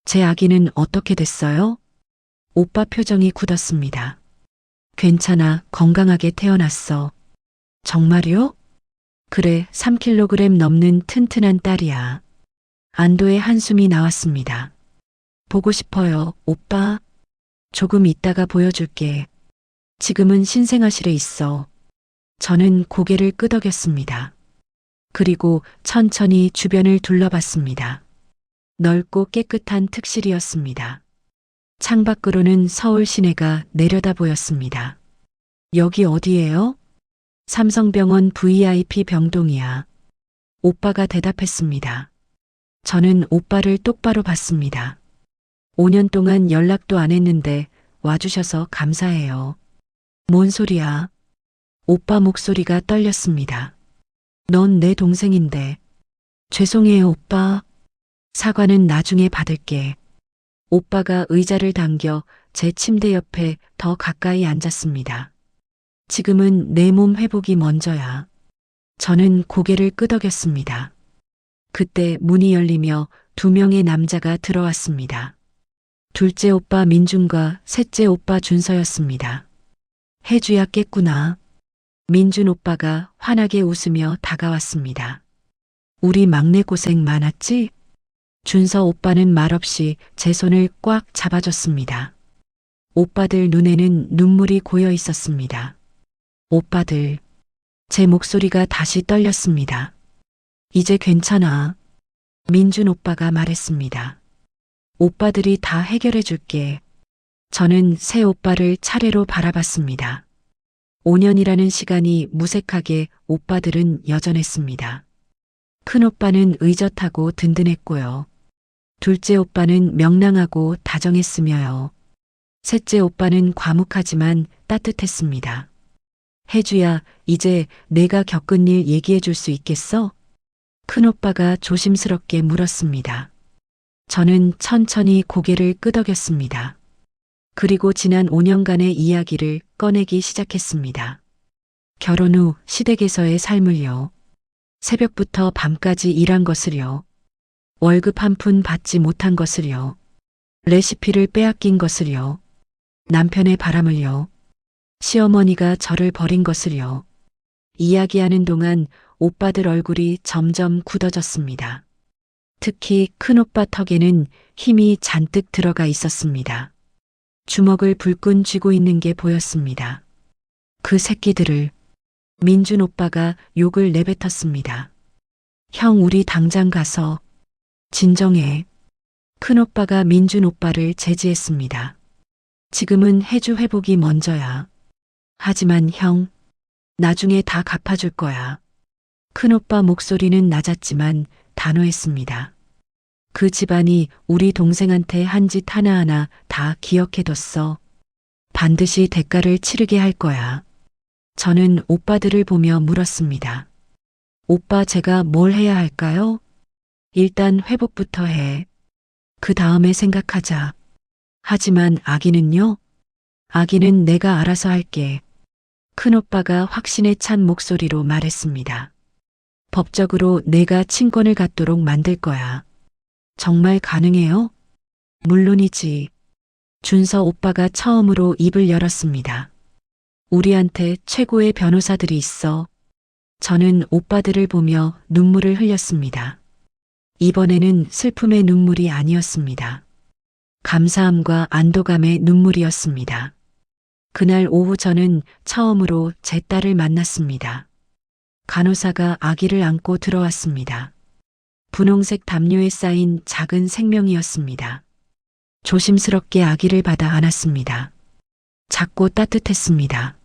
제 아기는 어떻게 됐어요? 오빠 표정이 굳었습니다. 괜찮아, 건강하게 태어났어. 정말요? 그래, 3kg 넘는 튼튼한 딸이야. 안도의 한숨이 나왔습니다. 보고 싶어요, 오빠. 조금 있다가 보여줄게. 지금은 신생아실에 있어. 저는 고개를 끄덕였습니다. 그리고 천천히 주변을 둘러봤습니다. 넓고 깨끗한 특실이었습니다. 창밖으로는 서울 시내가 내려다 보였습니다. 여기 어디예요? 삼성병원 VIP 병동이야. 오빠가 대답했습니다. 저는 오빠를 똑바로 봤습니다. 5년 동안 연락도 안 했는데 와주셔서 감사해요. 뭔 소리야? 오빠 목소리가 떨렸습니다. 넌 내 동생인데. 죄송해요, 오빠. 사과는 나중에 받을게. 오빠가 의자를 당겨 제 침대 옆에 더 가까이 앉았습니다. 지금은 내 몸 회복이 먼저야. 저는 고개를 끄덕였습니다. 그때 문이 열리며 2명의 남자가 들어왔습니다. 둘째 오빠 민준과 셋째 오빠 준서였습니다. 혜주야, 깼구나. 민준 오빠가 환하게 웃으며 다가왔습니다. 우리 막내 고생 많았지? 준서 오빠는 말없이 제 손을 꽉 잡아줬습니다. 오빠들 눈에는 눈물이 고여 있었습니다. 오빠들, 제 목소리가 다시 떨렸습니다. 이제 괜찮아. 민준 오빠가 말했습니다. 오빠들이 다 해결해 줄게. 저는 새 오빠를 차례로 바라봤습니다. 5년이라는 시간이 무색하게 오빠들은 여전했습니다. 큰오빠는 의젓하고 든든했고요. 둘째 오빠는 명랑하고 다정했으며요. 셋째 오빠는 과묵하지만 따뜻했습니다. 혜주야, 이제 내가 겪은 일 얘기해 줄 수 있겠어? 큰오빠가 조심스럽게 물었습니다. 저는 천천히 고개를 끄덕였습니다. 그리고 지난 5년간의 이야기를 꺼내기 시작했습니다. 결혼 후 시댁에서의 삶을요. 새벽부터 밤까지 일한 것을요. 월급 한 푼 받지 못한 것을요. 레시피를 빼앗긴 것을요. 남편의 바람을요. 시어머니가 저를 버린 것을요. 이야기하는 동안 오빠들 얼굴이 점점 굳어졌습니다. 특히 큰오빠 턱에는 힘이 잔뜩 들어가 있었습니다. 주먹을 불끈 쥐고 있는 게 보였습니다. 그 새끼들을. 민준 오빠가 욕을 내뱉었습니다. 형, 우리 당장 가서 진정해. 큰오빠가 민준 오빠를 제지했습니다. 지금은 혜주 회복이 먼저야. 하지만 형, 나중에 다 갚아줄 거야. 큰오빠 목소리는 낮았지만 단호했습니다. 그 집안이 우리 동생한테 한 짓 하나하나 다 기억해뒀어. 반드시 대가를 치르게 할 거야. 저는 오빠들을 보며 물었습니다. 오빠, 제가 뭘 해야 할까요? 일단 회복부터 해. 그 다음에 생각하자. 하지만 아기는요? 아기는 내가 알아서 할게. 큰오빠가 확신에 찬 목소리로 말했습니다. 법적으로 내가 친권을 갖도록 만들 거야. 정말 가능해요? 물론이지. 준서 오빠가 처음으로 입을 열었습니다. 우리한테 최고의 변호사들이 있어. 저는 오빠들을 보며 눈물을 흘렸습니다. 이번에는 슬픔의 눈물이 아니었습니다. 감사함과 안도감의 눈물이었습니다. 그날 오후 저는 처음으로 제 딸을 만났습니다. 간호사가 아기를 안고 들어왔습니다. 분홍색 담요에 쌓인 작은 생명이었습니다. 조심스럽게 아기를 받아 안았습니다. 작고 따뜻했습니다.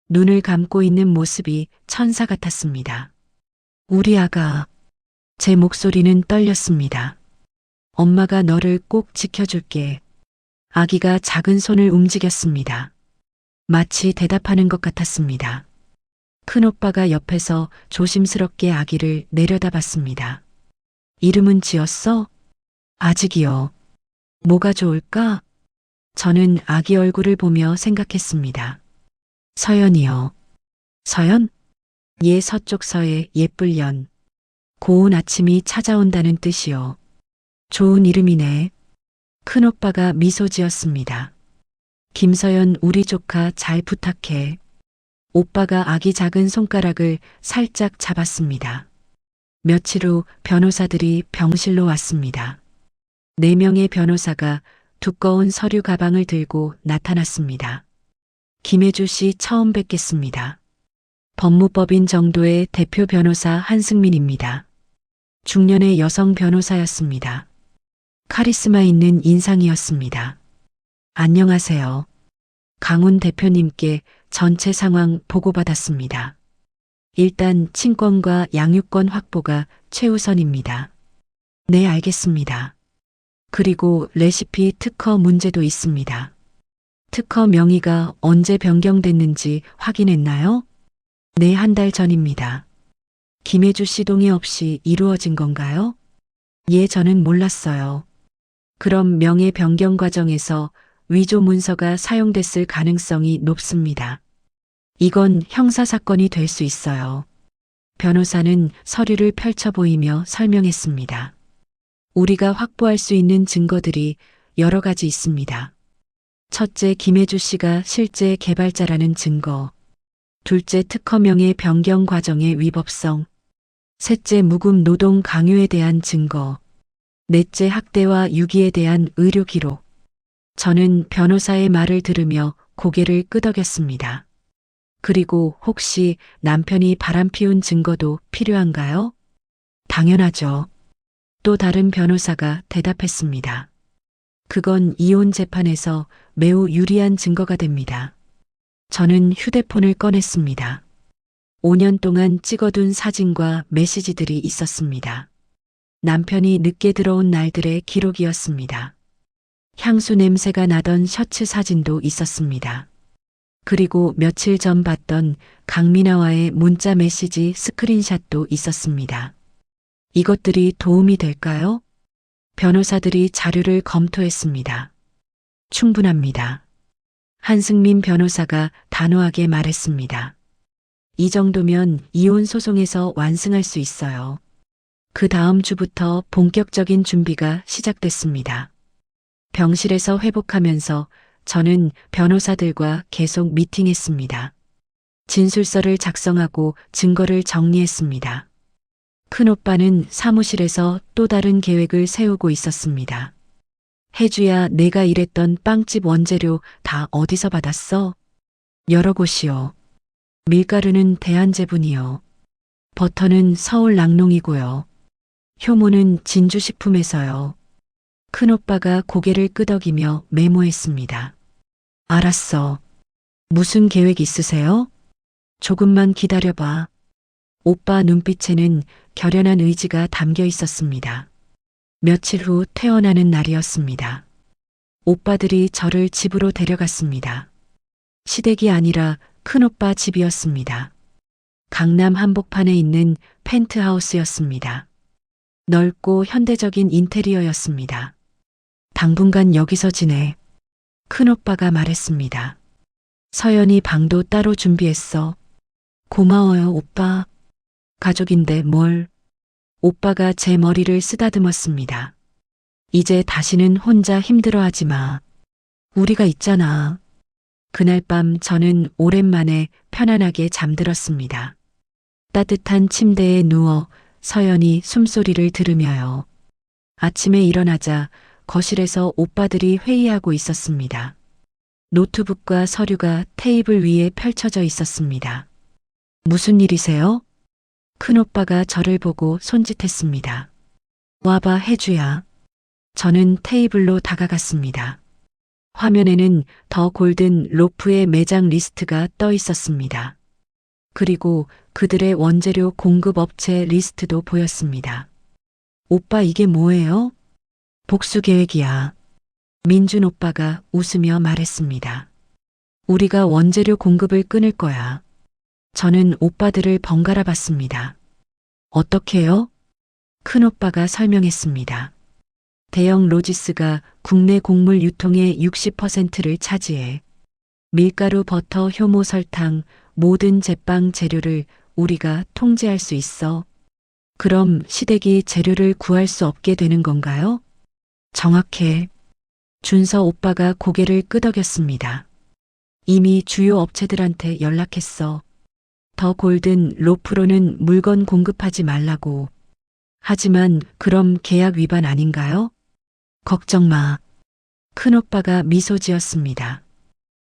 눈을 감고 있는 모습이 천사 같았습니다. 우리 아가. 제 목소리는 떨렸습니다. 엄마가 너를 꼭 지켜줄게. 아기가 작은 손을 움직였습니다. 마치 대답하는 것 같았습니다. 큰오빠가 옆에서 조심스럽게 아기를 내려다봤습니다. 이름은 지었어? 아직이요. 뭐가 좋을까? 저는 아기 얼굴을 보며 생각했습니다. 서연이요. 서연? 예, 서쪽 서의 예쁠 연. 고운 아침이 찾아온다는 뜻이요. 좋은 이름이네. 큰오빠가 미소 지었습니다. 김서연, 우리 조카 잘 부탁해. 오빠가 아기 작은 손가락을 살짝 잡았습니다. 며칠 후 변호사들이 병실로 왔습니다. 4명의 변호사가 두꺼운 서류 가방을 들고 나타났습니다. 김혜주 씨 처음 뵙겠습니다. 법무법인 정도의 대표 변호사 한승민입니다. 중년의 여성 변호사였습니다. 카리스마 있는 인상이었습니다. 안녕하세요. 강훈 대표님께 전체 상황 보고받았습니다. 일단 친권과 양육권 확보가 최우선입니다. 네, 알겠습니다. 그리고 레시피 특허 문제도 있습니다. 특허 명의가 언제 변경됐는지 확인했나요? 네, 한 달 전입니다. 김혜주 씨 동의 없이 이루어진 건가요? 예, 저는 몰랐어요. 그럼 명의 변경 과정에서 위조 문서가 사용됐을 가능성이 높습니다. 이건 형사사건이 될 수 있어요. 변호사는 서류를 펼쳐 보이며 설명했습니다. 우리가 확보할 수 있는 증거들이 여러 가지 있습니다. 첫째, 김혜주 씨가 실제 개발자라는 증거. 둘째, 특허명의 변경 과정의 위법성. 셋째, 무급 노동 강요에 대한 증거. 넷째, 학대와 유기에 대한 의료 기록. 저는 변호사의 말을 들으며 고개를 끄덕였습니다. 그리고 혹시 남편이 바람피운 증거도 필요한가요? 당연하죠. 또 다른 변호사가 대답했습니다. 그건 이혼 재판에서 매우 유리한 증거가 됩니다. 저는 휴대폰을 꺼냈습니다. 5년 동안 찍어둔 사진과 메시지들이 있었습니다. 남편이 늦게 들어온 날들의 기록이었습니다. 향수 냄새가 나던 셔츠 사진도 있었습니다. 그리고 며칠 전 봤던 강민아와의 문자 메시지 스크린샷도 있었습니다. 이것들이 도움이 될까요? 변호사들이 자료를 검토했습니다. 충분합니다. 한승민 변호사가 단호하게 말했습니다. 이 정도면 이혼 소송에서 완승할 수 있어요. 그 다음 주부터 본격적인 준비가 시작됐습니다. 병실에서 회복하면서 저는 변호사들과 계속 미팅했습니다. 진술서를 작성하고 증거를 정리했습니다. 큰오빠는 사무실에서 또 다른 계획을 세우고 있었습니다. 혜주야, 내가 일했던 빵집 원재료 다 어디서 받았어? 여러 곳이요. 밀가루는 대한제분이요. 버터는 서울 낙농이고요. 효모는 진주식품에서요. 큰오빠가 고개를 끄덕이며 메모했습니다. 알았어. 무슨 계획 있으세요? 조금만 기다려봐. 오빠 눈빛에는 결연한 의지가 담겨 있었습니다. 며칠 후 퇴원하는 날이었습니다. 오빠들이 저를 집으로 데려갔습니다. 시댁이 아니라 큰오빠 집이었습니다. 강남 한복판에 있는 펜트하우스였습니다. 넓고 현대적인 인테리어였습니다. 당분간 여기서 지내. 큰오빠가 말했습니다. 서연이 방도 따로 준비했어. 고마워요, 오빠. 가족인데 뭘. 오빠가 제 머리를 쓰다듬었습니다. 이제 다시는 혼자 힘들어하지 마. 우리가 있잖아. 그날 밤 저는 오랜만에 편안하게 잠들었습니다. 따뜻한 침대에 누워 서연이 숨소리를 들으며요. 아침에 일어나자 거실에서 오빠들이 회의하고 있었습니다. 노트북과 서류가 테이블 위에 펼쳐져 있었습니다. 무슨 일이세요? 큰오빠가 저를 보고 손짓했습니다. 와봐, 혜주야. 저는 테이블로 다가갔습니다. 화면에는 더 골든 로프의 매장 리스트가 떠 있었습니다. 그리고 그들의 원재료 공급 업체 리스트도 보였습니다. 오빠, 이게 뭐예요? 복수 계획이야. 민준 오빠가 웃으며 말했습니다. 우리가 원재료 공급을 끊을 거야. 저는 오빠들을 번갈아 봤습니다. 어떻게요? 큰오빠가 설명했습니다. 대형 로지스가 국내 곡물 유통의 60%를 차지해 밀가루, 버터, 효모, 설탕, 모든 제빵 재료를 우리가 통제할 수 있어. 그럼 시댁이 재료를 구할 수 없게 되는 건가요? 정확해. 준서 오빠가 고개를 끄덕였습니다. 이미 주요 업체들한테 연락했어. 더 골든 로프로는 물건 공급하지 말라고. 하지만 그럼 계약 위반 아닌가요? 걱정 마. 큰오빠가 미소 지었습니다.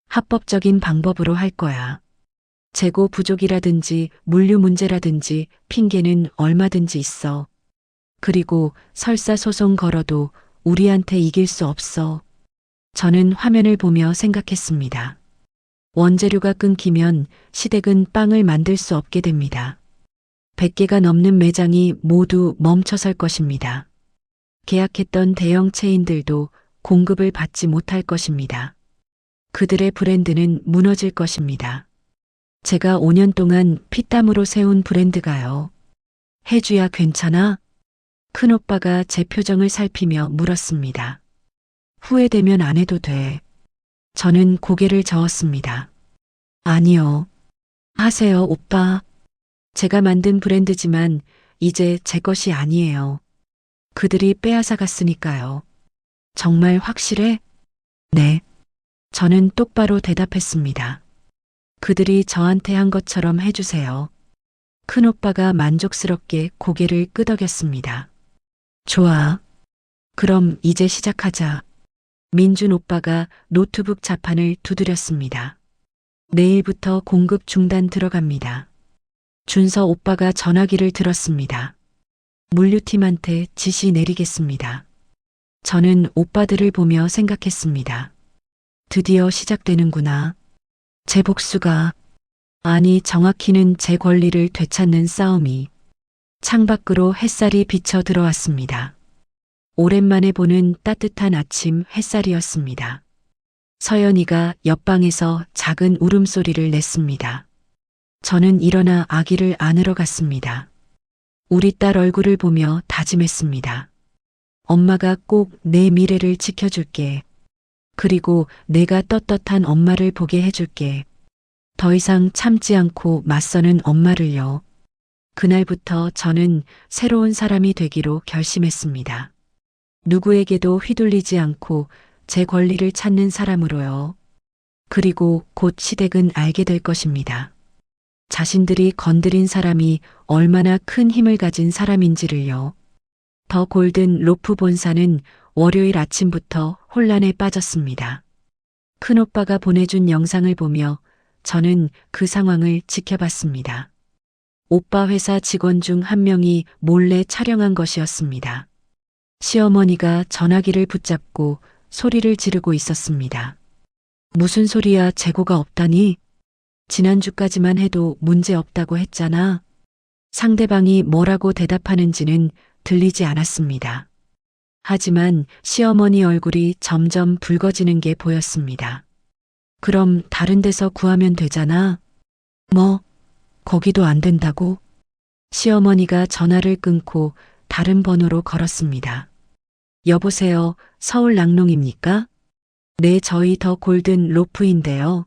합법적인 방법으로 할 거야. 재고 부족이라든지 물류 문제라든지 핑계는 얼마든지 있어. 그리고 설사 소송 걸어도 우리한테 이길 수 없어. 저는 화면을 보며 생각했습니다. 원재료가 끊기면 시댁은 빵을 만들 수 없게 됩니다. 100개가 넘는 매장이 모두 멈춰설 것입니다. 계약했던 대형 체인들도 공급을 받지 못할 것입니다. 그들의 브랜드는 무너질 것입니다. 제가 5년 동안 피땀으로 세운 브랜드가요. 혜주야, 괜찮아? 큰오빠가 제 표정을 살피며 물었습니다. 후회되면 안 해도 돼. 저는 고개를 저었습니다. 아니요. 하세요, 오빠. 제가 만든 브랜드지만 이제 제 것이 아니에요. 그들이 빼앗아 갔으니까요. 정말 확실해? 네. 저는 똑바로 대답했습니다. 그들이 저한테 한 것처럼 해주세요. 큰오빠가 만족스럽게 고개를 끄덕였습니다. 좋아. 그럼 이제 시작하자. 민준 오빠가 노트북 자판을 두드렸습니다. 내일부터 공급 중단 들어갑니다. 준서 오빠가 전화기를 들었습니다. 물류팀한테 지시 내리겠습니다. 저는 오빠들을 보며 생각했습니다. 드디어 시작되는구나. 제 복수가 아니, 정확히는 제 권리를 되찾는 싸움이. 창밖으로 햇살이 비쳐 들어왔습니다. 오랜만에 보는 따뜻한 아침 햇살이었습니다. 서연이가 옆방에서 작은 울음소리를 냈습니다. 저는 일어나 아기를 안으러 갔습니다. 우리 딸 얼굴을 보며 다짐했습니다. 엄마가 꼭 내 미래를 지켜줄게. 그리고 내가 떳떳한 엄마를 보게 해줄게. 더 이상 참지 않고 맞서는 엄마를요. 그날부터 저는 새로운 사람이 되기로 결심했습니다. 누구에게도 휘둘리지 않고 제 권리를 찾는 사람으로요. 그리고 곧 시댁은 알게 될 것입니다. 자신들이 건드린 사람이 얼마나 큰 힘을 가진 사람인지를요. 더 골든 로프 본사는 월요일 아침부터 혼란에 빠졌습니다. 큰오빠가 보내준 영상을 보며 저는 그 상황을 지켜봤습니다. 오빠 회사 직원 중 한 명이 몰래 촬영한 것이었습니다. 시어머니가 전화기를 붙잡고 소리를 지르고 있었습니다. 무슨 소리야, 재고가 없다니? 지난주까지만 해도 문제 없다고 했잖아. 상대방이 뭐라고 대답하는지는 들리지 않았습니다. 하지만 시어머니 얼굴이 점점 붉어지는 게 보였습니다. 그럼 다른 데서 구하면 되잖아. 뭐, 거기도 안 된다고? 시어머니가 전화를 끊고 다른 번호로 걸었습니다. 여보세요, 서울 낙농입니까? 네, 저희 더 골든 로프인데요.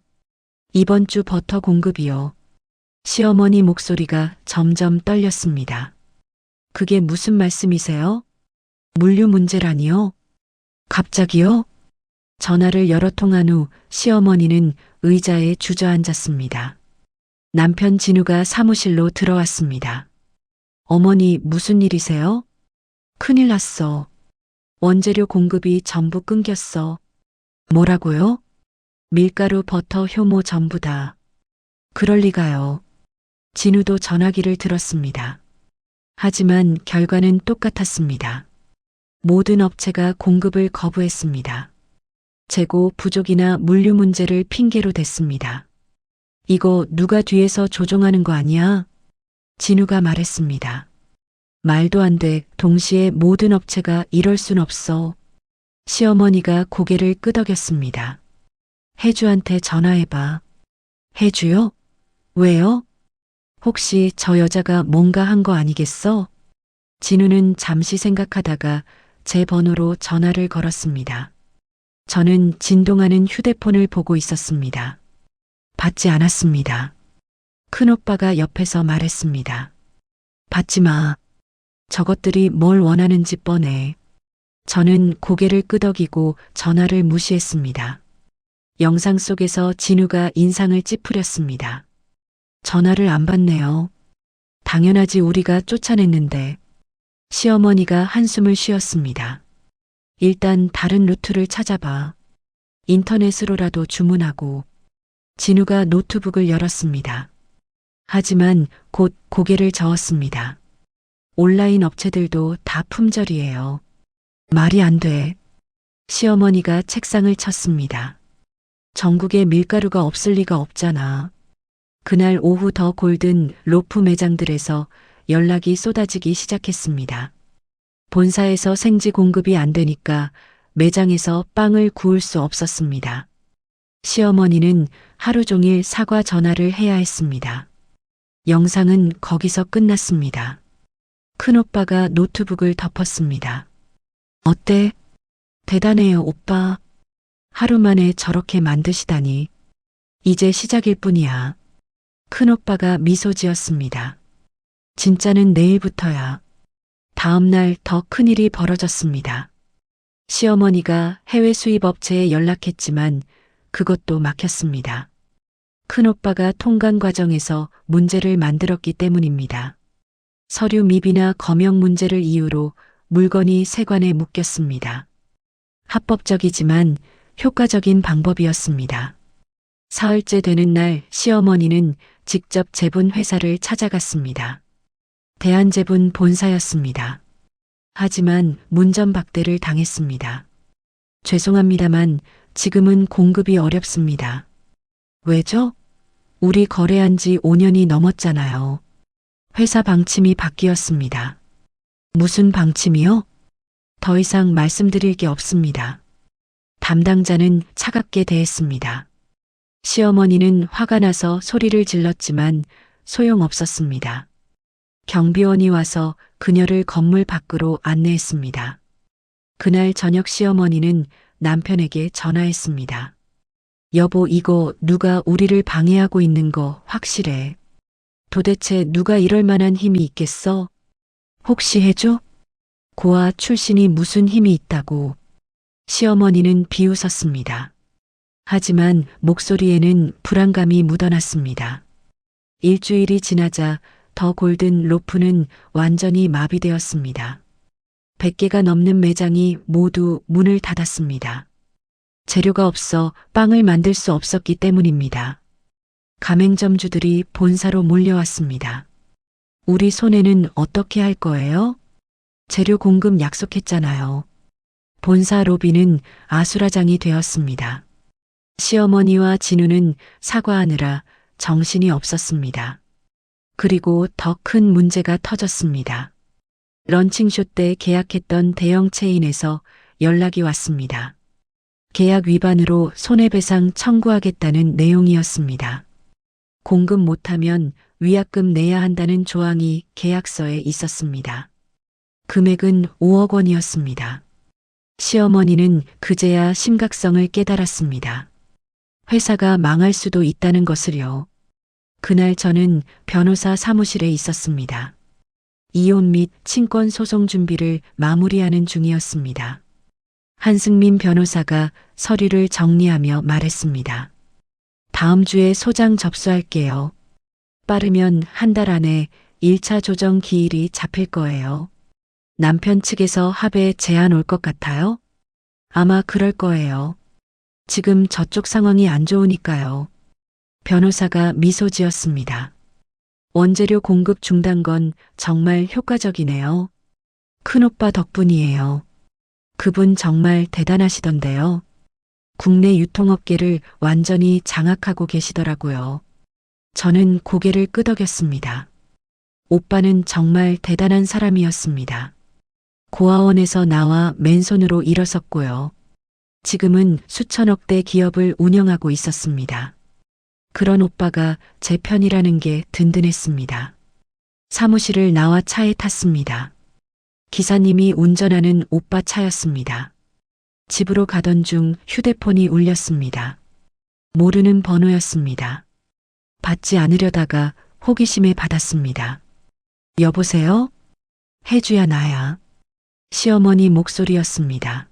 이번 주 버터 공급이요. 시어머니 목소리가 점점 떨렸습니다. 그게 무슨 말씀이세요? 물류 문제라니요? 갑자기요? 전화를 여러 통한 후 시어머니는 의자에 주저앉았습니다. 남편 진우가 사무실로 들어왔습니다. 어머니, 무슨 일이세요? 큰일 났어. 원재료 공급이 전부 끊겼어. 뭐라고요? 밀가루, 버터, 효모 전부 다. 그럴 리가요. 진우도 전화기를 들었습니다. 하지만 결과는 똑같았습니다. 모든 업체가 공급을 거부했습니다. 재고 부족이나 물류 문제를 핑계로 댔습니다. 이거 누가 뒤에서 조종하는 거 아니야? 진우가 말했습니다. 말도 안 돼. 동시에 모든 업체가 이럴 순 없어. 시어머니가 고개를 끄덕였습니다. 혜주한테 전화해봐. 혜주요? 왜요? 혹시 저 여자가 뭔가 한 거 아니겠어? 진우는 잠시 생각하다가 제 번호로 전화를 걸었습니다. 저는 진동하는 휴대폰을 보고 있었습니다. 받지 않았습니다. 큰오빠가 옆에서 말했습니다. 받지 마. 저것들이 뭘 원하는지 뻔해. 저는 고개를 끄덕이고 전화를 무시했습니다. 영상 속에서 진우가 인상을 찌푸렸습니다. 전화를 안 받네요. 당연하지, 우리가 쫓아냈는데. 시어머니가 한숨을 쉬었습니다. 일단 다른 루트를 찾아봐. 인터넷으로라도 주문하고. 진우가 노트북을 열었습니다. 하지만 곧 고개를 저었습니다. 온라인 업체들도 다 품절이에요. 말이 안 돼. 시어머니가 책상을 쳤습니다. 전국에 밀가루가 없을 리가 없잖아. 그날 오후 더 골든 로프 매장들에서 연락이 쏟아지기 시작했습니다. 본사에서 생지 공급이 안 되니까 매장에서 빵을 구울 수 없었습니다. 시어머니는 하루 종일 사과 전화를 해야 했습니다. 영상은 거기서 끝났습니다. 큰오빠가 노트북을 덮었습니다. 어때? 대단해요, 오빠. 하루 만에 저렇게 만드시다니. 이제 시작일 뿐이야. 큰오빠가 미소 지었습니다. 진짜는 내일부터야. 다음 날 더 큰일이 벌어졌습니다. 시어머니가 해외 수입 업체에 연락했지만 그것도 막혔습니다. 큰오빠가 통관 과정에서 문제를 만들었기 때문입니다. 서류 미비나 검역 문제를 이유로 물건이 세관에 묶였습니다. 합법적이지만 효과적인 방법이었습니다. 사흘째 되는 날 시어머니는 직접 제분 회사를 찾아갔습니다. 대한제분 본사였습니다. 하지만 문전박대를 당했습니다. 죄송합니다만 지금은 공급이 어렵습니다. 왜죠? 우리 거래한 지 5년이 넘었잖아요. 회사 방침이 바뀌었습니다. 무슨 방침이요? 더 이상 말씀드릴 게 없습니다. 담당자는 차갑게 대했습니다. 시어머니는 화가 나서 소리를 질렀지만 소용없었습니다. 경비원이 와서 그녀를 건물 밖으로 안내했습니다. 그날 저녁 시어머니는 남편에게 전화했습니다. 여보, 이거 누가 우리를 방해하고 있는 거 확실해. 도대체 누가 이럴 만한 힘이 있겠어? 혹시 해줘? 고아 출신이 무슨 힘이 있다고. 시어머니는 비웃었습니다. 하지만 목소리에는 불안감이 묻어났습니다. 일주일이 지나자 더 골든 로프는 완전히 마비되었습니다. 100개가 넘는 매장이 모두 문을 닫았습니다. 재료가 없어 빵을 만들 수 없었기 때문입니다. 가맹점주들이 본사로 몰려왔습니다. 우리 손해는 어떻게 할 거예요? 재료 공급 약속했잖아요. 본사 로비는 아수라장이 되었습니다. 시어머니와 진우는 사과하느라 정신이 없었습니다. 그리고 더 큰 문제가 터졌습니다. 런칭쇼 때 계약했던 대형 체인에서 연락이 왔습니다. 계약 위반으로 손해배상 청구하겠다는 내용이었습니다. 공급 못하면 위약금 내야 한다는 조항이 계약서에 있었습니다. 금액은 5억 원이었습니다. 시어머니는 그제야 심각성을 깨달았습니다. 회사가 망할 수도 있다는 것을요. 그날 저는 변호사 사무실에 있었습니다. 이혼 및 친권 소송 준비를 마무리하는 중이었습니다. 한승민 변호사가 서류를 정리하며 말했습니다. 다음 주에 소장 접수할게요. 빠르면 한 달 안에 1차 조정 기일이 잡힐 거예요. 남편 측에서 합의 제안 올 것 같아요? 아마 그럴 거예요. 지금 저쪽 상황이 안 좋으니까요. 변호사가 미소 지었습니다. 원재료 공급 중단 건 정말 효과적이네요. 큰오빠 덕분이에요. 그분 정말 대단하시던데요. 국내 유통업계를 완전히 장악하고 계시더라고요. 저는 고개를 끄덕였습니다. 오빠는 정말 대단한 사람이었습니다. 고아원에서 나와 맨손으로 일어섰고요. 지금은 수천억대 기업을 운영하고 있었습니다. 그런 오빠가 제 편이라는 게 든든했습니다. 사무실을 나와 차에 탔습니다. 기사님이 운전하는 오빠 차였습니다. 집으로 가던 중 휴대폰이 울렸습니다. 모르는 번호였습니다. 받지 않으려다가 호기심에 받았습니다. 여보세요? 혜주야, 나야. 시어머니 목소리였습니다.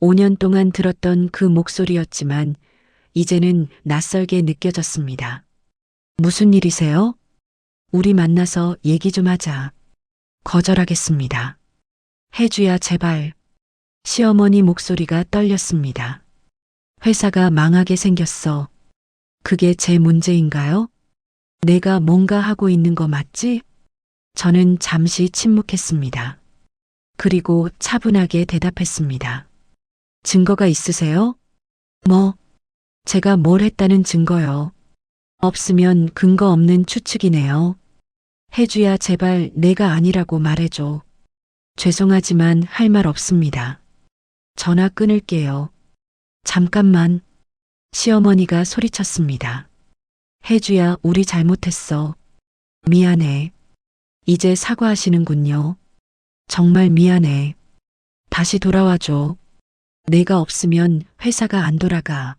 5년 동안 들었던 그 목소리였지만 이제는 낯설게 느껴졌습니다. 무슨 일이세요? 우리 만나서 얘기 좀 하자. 거절하겠습니다. 혜주야, 제발. 시어머니 목소리가 떨렸습니다. 회사가 망하게 생겼어. 그게 제 문제인가요? 내가 뭔가 하고 있는 거 맞지? 저는 잠시 침묵했습니다. 그리고 차분하게 대답했습니다. 증거가 있으세요? 뭐? 제가 뭘 했다는 증거요. 없으면 근거 없는 추측이네요. 혜주야, 제발 내가 아니라고 말해줘. 죄송하지만 할 말 없습니다. 전화 끊을게요. 잠깐만. 시어머니가 소리쳤습니다. 혜주야, 우리 잘못했어. 미안해. 이제 사과하시는군요. 정말 미안해. 다시 돌아와줘. 내가 없으면 회사가 안 돌아가.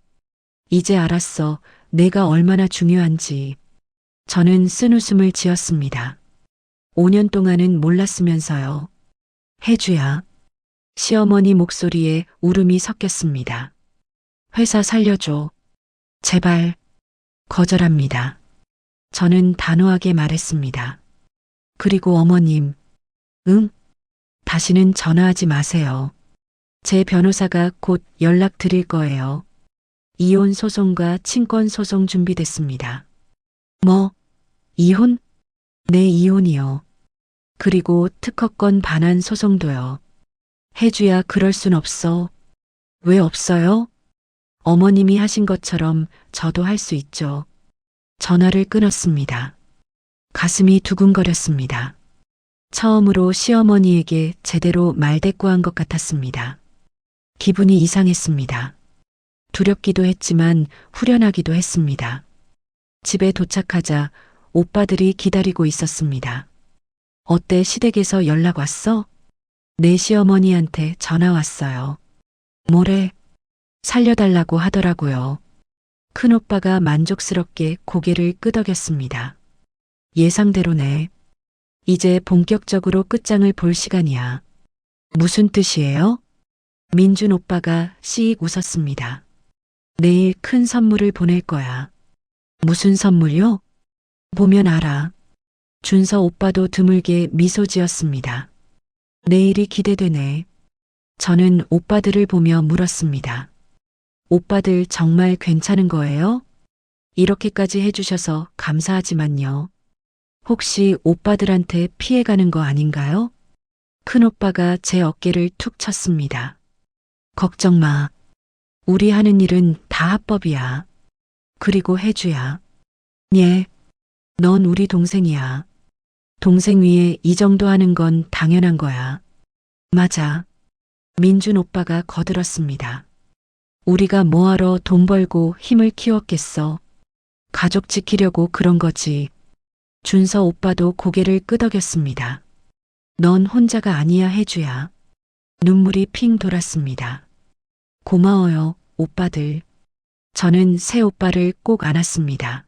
이제 알았어. 내가 얼마나 중요한지. 저는 쓴웃음을 지었습니다. 5년 동안은 몰랐으면서요. 혜주야. 시어머니 목소리에 울음이 섞였습니다. 회사 살려줘. 제발. 거절합니다. 저는 단호하게 말했습니다. 그리고 어머님. 응? 다시는 전화하지 마세요. 제 변호사가 곧 연락 드릴 거예요. 이혼 소송과 친권 소송 준비됐습니다. 뭐? 이혼? 네, 이혼이요. 그리고 특허권 반환 소송도요. 혜주야, 그럴 순 없어. 왜 없어요? 어머님이 하신 것처럼 저도 할 수 있죠. 전화를 끊었습니다. 가슴이 두근거렸습니다. 처음으로 시어머니에게 제대로 말대꾸한 것 같았습니다. 기분이 이상했습니다. 두렵기도 했지만 후련하기도 했습니다. 집에 도착하자 오빠들이 기다리고 있었습니다. 어때, 시댁에서 연락 왔어? 내 시어머니한테 전화 왔어요. 뭐래? 살려달라고 하더라고요. 큰오빠가 만족스럽게 고개를 끄덕였습니다. 예상대로네. 이제 본격적으로 끝장을 볼 시간이야. 무슨 뜻이에요? 민준 오빠가 씩 웃었습니다. 내일 큰 선물을 보낼 거야. 무슨 선물요? 보면 알아. 준서 오빠도 드물게 미소 지었습니다. 내일이 기대되네. 저는 오빠들을 보며 물었습니다. 오빠들 정말 괜찮은 거예요? 이렇게까지 해주셔서 감사하지만요. 혹시 오빠들한테 피해가는 거 아닌가요? 큰오빠가 제 어깨를 툭 쳤습니다. 걱정 마. 우리 하는 일은 다 합법이야. 그리고 혜주야. 예. 넌 우리 동생이야. 동생 위에 이 정도 하는 건 당연한 거야. 맞아. 민준 오빠가 거들었습니다. 우리가 뭐하러 돈 벌고 힘을 키웠겠어. 가족 지키려고 그런 거지. 준서 오빠도 고개를 끄덕였습니다. 넌 혼자가 아니야, 혜주야. 눈물이 핑 돌았습니다. 고마워요, 오빠들. 저는 새 오빠를 꼭 안았습니다.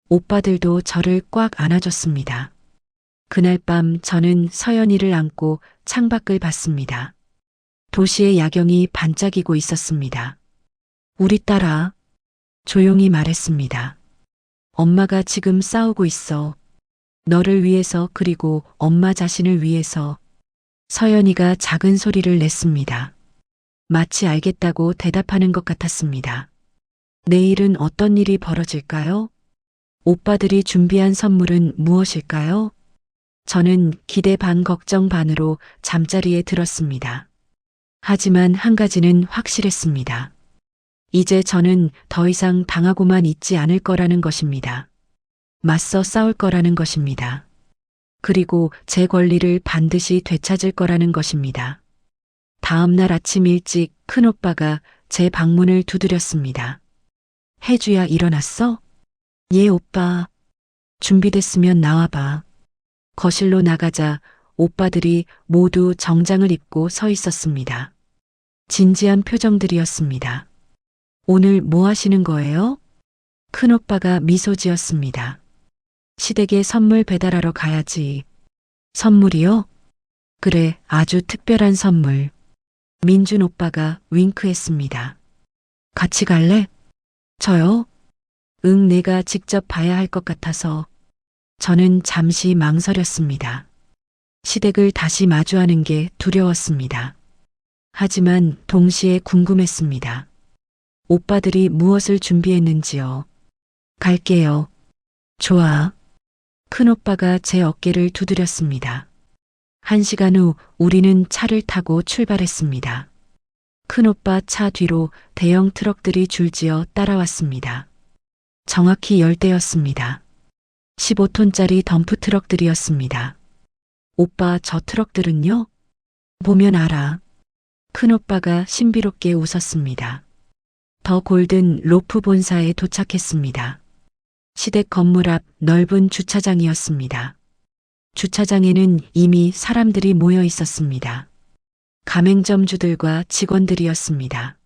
오빠들도 저를 꽉 안아줬습니다. 그날 밤 저는 서연이를 안고 창밖을 봤습니다. 도시의 야경이 반짝이고 있었습니다. 우리 딸아, 조용히 말했습니다. 엄마가 지금 싸우고 있어. 너를 위해서, 그리고 엄마 자신을 위해서. 서연이가 작은 소리를 냈습니다. 마치 알겠다고 대답하는 것 같았습니다. 내일은 어떤 일이 벌어질까요? 오빠들이 준비한 선물은 무엇일까요? 저는 기대 반 걱정 반으로 잠자리에 들었습니다. 하지만 한 가지는 확실했습니다. 이제 저는 더 이상 당하고만 있지 않을 거라는 것입니다. 맞서 싸울 거라는 것입니다. 그리고 제 권리를 반드시 되찾을 거라는 것입니다. 다음 날 아침 일찍 큰오빠가 제 방문을 두드렸습니다. 혜주야, 일어났어? 예, 오빠. 준비됐으면 나와봐. 거실로 나가자 오빠들이 모두 정장을 입고 서 있었습니다. 진지한 표정들이었습니다. 오늘 뭐 하시는 거예요? 큰오빠가 미소 지었습니다. 시댁에 선물 배달하러 가야지. 선물이요? 그래, 아주 특별한 선물. 민준 오빠가 윙크했습니다. 같이 갈래? 저요? 응, 내가 직접 봐야 할 것 같아서. 저는 잠시 망설였습니다. 시댁을 다시 마주하는 게 두려웠습니다. 하지만 동시에 궁금했습니다. 오빠들이 무엇을 준비했는지요. 갈게요. 좋아. 큰오빠가 제 어깨를 두드렸습니다. 1시간 후 우리는 차를 타고 출발했습니다. 큰오빠 차 뒤로 대형 트럭들이 줄지어 따라왔습니다. 정확히 10대였습니다. 15톤짜리 덤프 트럭들이었습니다. 오빠, 저 트럭들은요? 보면 알아. 큰오빠가 신비롭게 웃었습니다. 더 골든 로프 본사에 도착했습니다. 시댁 건물 앞 넓은 주차장이었습니다. 주차장에는 이미 사람들이 모여 있었습니다. 가맹점주들과 직원들이었습니다.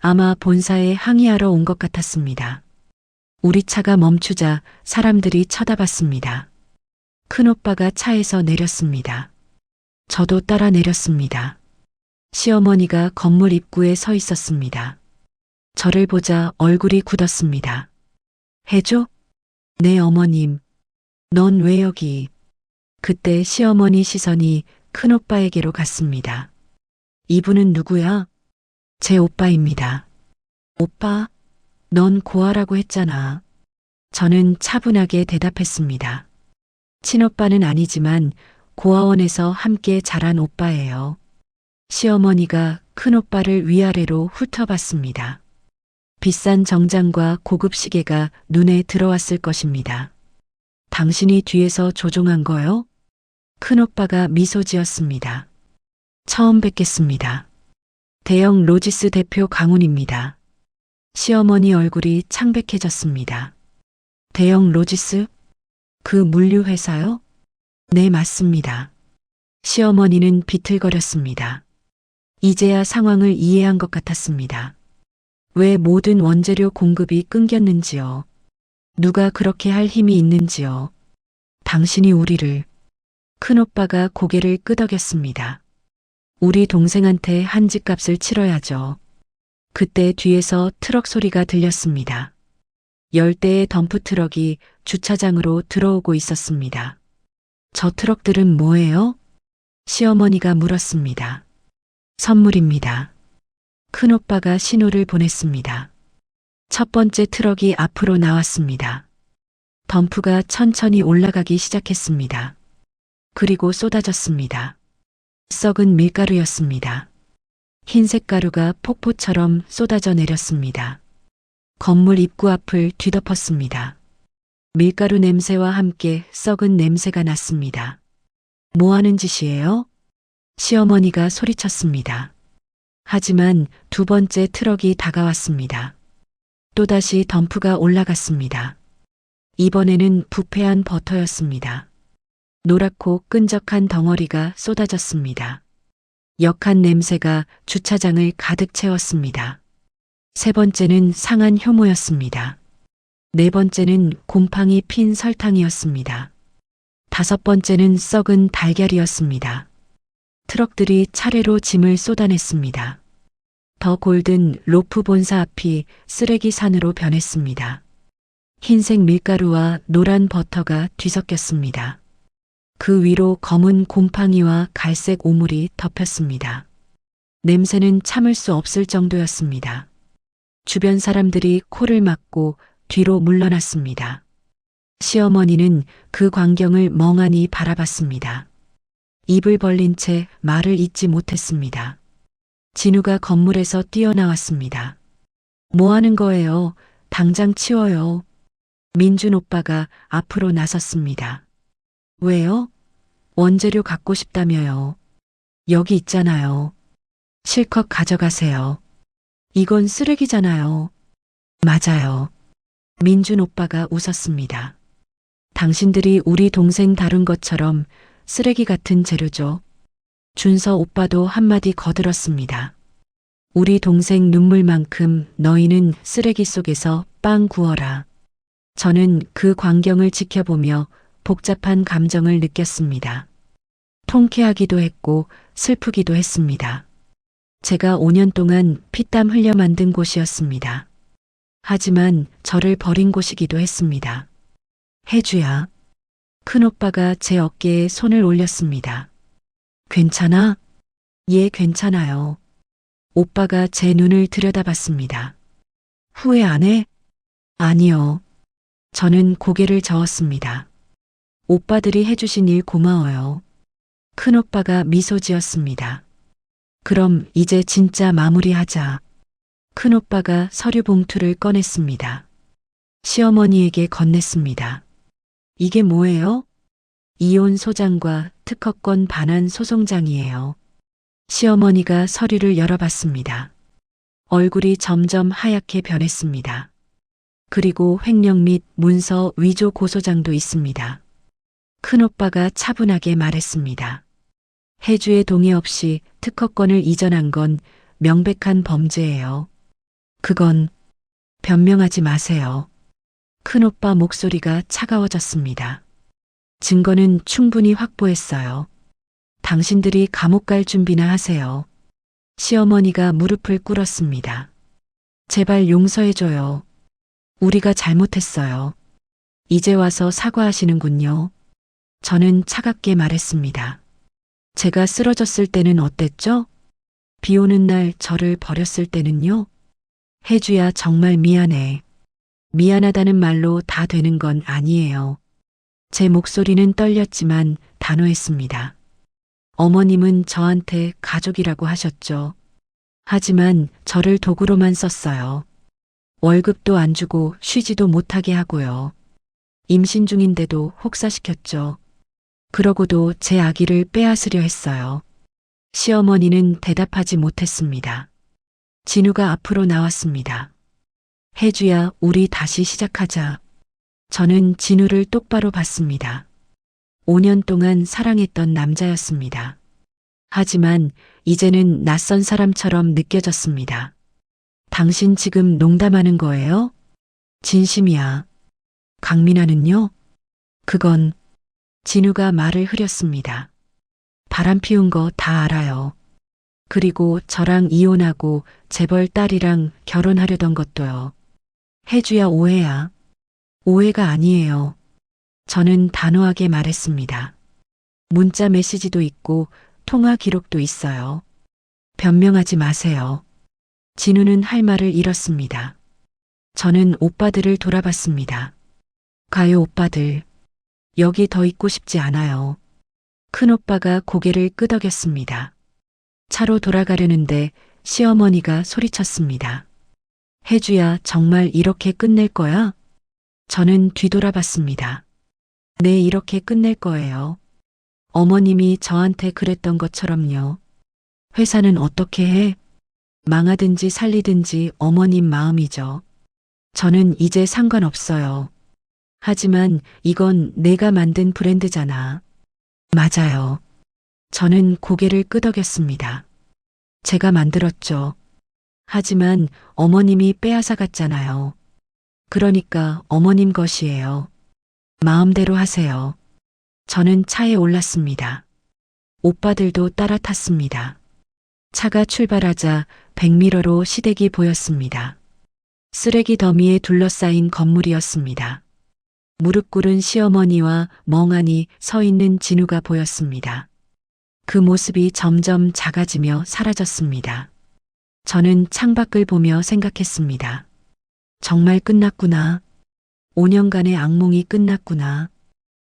아마 본사에 항의하러 온 것 같았습니다. 우리 차가 멈추자 사람들이 쳐다봤습니다. 큰오빠가 차에서 내렸습니다. 저도 따라 내렸습니다. 시어머니가 건물 입구에 서 있었습니다. 저를 보자 얼굴이 굳었습니다. 혜조? 네, 어머님. 넌 왜 여기? 그때 시어머니 시선이 큰오빠에게로 갔습니다. 이분은 누구야? 제 오빠입니다. 오빠? 넌 고아라고 했잖아. 저는 차분하게 대답했습니다. 친오빠는 아니지만 고아원에서 함께 자란 오빠예요. 시어머니가 큰오빠를 위아래로 훑어봤습니다. 비싼 정장과 고급 시계가 눈에 들어왔을 것입니다. 당신이 뒤에서 조종한 거요? 큰오빠가 미소 지었습니다. 처음 뵙겠습니다. 대형 로지스 대표 강훈입니다. 시어머니 얼굴이 창백해졌습니다. 대형 로지스? 그 물류회사요? 네, 맞습니다. 시어머니는 비틀거렸습니다. 이제야 상황을 이해한 것 같았습니다. 왜 모든 원재료 공급이 끊겼는지요? 누가 그렇게 할 힘이 있는지요? 당신이 우리를. 큰오빠가 고개를 끄덕였습니다. 우리 동생한테 한 집값을 치러야죠. 그때 뒤에서 트럭 소리가 들렸습니다. 10대의 덤프트럭이 주차장으로 들어오고 있었습니다. 저 트럭들은 뭐예요? 시어머니가 물었습니다. 선물입니다. 큰오빠가 신호를 보냈습니다. 첫 번째 트럭이 앞으로 나왔습니다. 덤프가 천천히 올라가기 시작했습니다. 그리고 쏟아졌습니다. 썩은 밀가루였습니다. 흰색 가루가 폭포처럼 쏟아져 내렸습니다. 건물 입구 앞을 뒤덮었습니다. 밀가루 냄새와 함께 썩은 냄새가 났습니다. 뭐 하는 짓이에요? 시어머니가 소리쳤습니다. 하지만 두 번째 트럭이 다가왔습니다. 또다시 덤프가 올라갔습니다. 이번에는 부패한 버터였습니다. 노랗고 끈적한 덩어리가 쏟아졌습니다. 역한 냄새가 주차장을 가득 채웠습니다. 세 번째는 상한 효모였습니다. 네 번째는 곰팡이 핀 설탕이었습니다. 다섯 번째는 썩은 달걀이었습니다. 트럭들이 차례로 짐을 쏟아냈습니다. 더 골든 로프 본사 앞이 쓰레기 산으로 변했습니다. 흰색 밀가루와 노란 버터가 뒤섞였습니다. 그 위로 검은 곰팡이와 갈색 오물이 덮였습니다. 냄새는 참을 수 없을 정도였습니다. 주변 사람들이 코를 막고 뒤로 물러났습니다. 시어머니는 그 광경을 멍하니 바라봤습니다. 입을 벌린 채 말을 잇지 못했습니다. 진우가 건물에서 뛰어나왔습니다. 뭐 하는 거예요? 당장 치워요. 민준 오빠가 앞으로 나섰습니다. 왜요? 원재료 갖고 싶다며요. 여기 있잖아요. 실컷 가져가세요. 이건 쓰레기잖아요. 맞아요. 민준 오빠가 웃었습니다. 당신들이 우리 동생 다룬 것처럼 쓰레기 같은 재료죠. 준서 오빠도 한마디 거들었습니다. 우리 동생 눈물만큼 너희는 쓰레기 속에서 빵 구워라. 저는 그 광경을 지켜보며 복잡한 감정을 느꼈습니다. 통쾌하기도 했고 슬프기도 했습니다. 제가 5년 동안 피땀 흘려 만든 곳이었습니다. 하지만 저를 버린 곳이기도 했습니다. 혜주야. 큰오빠가 제 어깨에 손을 올렸습니다. 괜찮아? 예, 괜찮아요. 오빠가 제 눈을 들여다봤습니다. 후회 안 해? 아니요. 저는 고개를 저었습니다. 오빠들이 해주신 일 고마워요. 큰오빠가 미소 지었습니다. 그럼 이제 진짜 마무리하자. 큰오빠가 서류 봉투를 꺼냈습니다. 시어머니에게 건넸습니다. 이게 뭐예요? 이혼 소장과 특허권 반환 소송장이에요. 시어머니가 서류를 열어봤습니다. 얼굴이 점점 하얗게 변했습니다. 그리고 횡령 및 문서 위조 고소장도 있습니다. 큰오빠가 차분하게 말했습니다. 혜주의 동의 없이 특허권을 이전한 건 명백한 범죄예요. 그건 변명하지 마세요. 큰오빠 목소리가 차가워졌습니다. 증거는 충분히 확보했어요. 당신들이 감옥 갈 준비나 하세요. 시어머니가 무릎을 꿇었습니다. 제발 용서해줘요. 우리가 잘못했어요. 이제 와서 사과하시는군요. 저는 차갑게 말했습니다. 제가 쓰러졌을 때는 어땠죠? 비 오는 날 저를 버렸을 때는요? 혜주야, 정말 미안해. 미안하다는 말로 다 되는 건 아니에요. 제 목소리는 떨렸지만 단호했습니다. 어머님은 저한테 가족이라고 하셨죠. 하지만 저를 도구로만 썼어요. 월급도 안 주고 쉬지도 못하게 하고요. 임신 중인데도 혹사시켰죠. 그러고도 제 아기를 빼앗으려 했어요. 시어머니는 대답하지 못했습니다. 진우가 앞으로 나왔습니다. 혜주야, 우리 다시 시작하자. 저는 진우를 똑바로 봤습니다. 5년 동안 사랑했던 남자였습니다. 하지만 이제는 낯선 사람처럼 느껴졌습니다. 당신 지금 농담하는 거예요? 진심이야. 강민아는요? 그건 진우가 말을 흐렸습니다. 바람 피운 거 다 알아요. 그리고 저랑 이혼하고 재벌 딸이랑 결혼하려던 것도요. 혜주야, 오해야. 오해가 아니에요. 저는 단호하게 말했습니다. 문자 메시지도 있고 통화 기록도 있어요. 변명하지 마세요. 진우는 할 말을 잃었습니다. 저는 오빠들을 돌아봤습니다. 가요, 오빠들. 여기 더 있고 싶지 않아요. 큰오빠가 고개를 끄덕였습니다. 차로 돌아가려는데 시어머니가 소리쳤습니다. 혜주야, 정말 이렇게 끝낼 거야? 저는 뒤돌아봤습니다. 네, 이렇게 끝낼 거예요. 어머님이 저한테 그랬던 것처럼요. 회사는 어떻게 해? 망하든지 살리든지 어머님 마음이죠. 저는 이제 상관없어요. 하지만 이건 내가 만든 브랜드잖아. 맞아요. 저는 고개를 끄덕였습니다. 제가 만들었죠. 하지만 어머님이 빼앗아 갔잖아요. 그러니까 어머님 것이에요. 마음대로 하세요. 저는 차에 올랐습니다. 오빠들도 따라 탔습니다. 차가 출발하자 백미러로 시댁이 보였습니다. 쓰레기 더미에 둘러싸인 건물이었습니다. 무릎 꿇은 시어머니와 멍하니 서 있는 진우가 보였습니다. 그 모습이 점점 작아지며 사라졌습니다. 저는 창밖을 보며 생각했습니다. 정말 끝났구나. 5년간의 악몽이 끝났구나.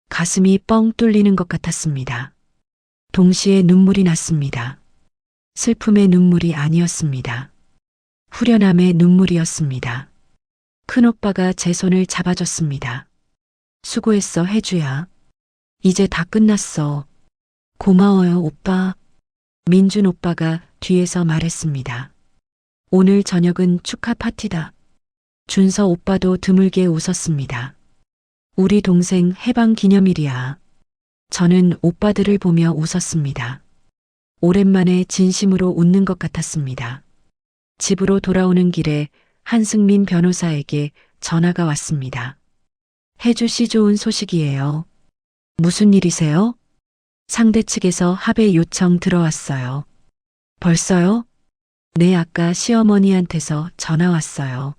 가슴이 뻥 뚫리는 것 같았습니다. 동시에 눈물이 났습니다. 슬픔의 눈물이 아니었습니다. 후련함의 눈물이었습니다. 큰오빠가 제 손을 잡아줬습니다. 수고했어, 혜주야. 이제 다 끝났어. 고마워요, 오빠. 민준 오빠가 뒤에서 말했습니다. 오늘 저녁은 축하 파티다. 준서 오빠도 드물게 웃었습니다. 우리 동생 해방 기념일이야. 저는 오빠들을 보며 웃었습니다. 오랜만에 진심으로 웃는 것 같았습니다. 집으로 돌아오는 길에 한승민 변호사에게 전화가 왔습니다. 혜주 씨, 좋은 소식이에요. 무슨 일이세요? 상대 측에서 합의 요청 들어왔어요. 벌써요? 네, 아까 시어머니한테서 전화 왔어요.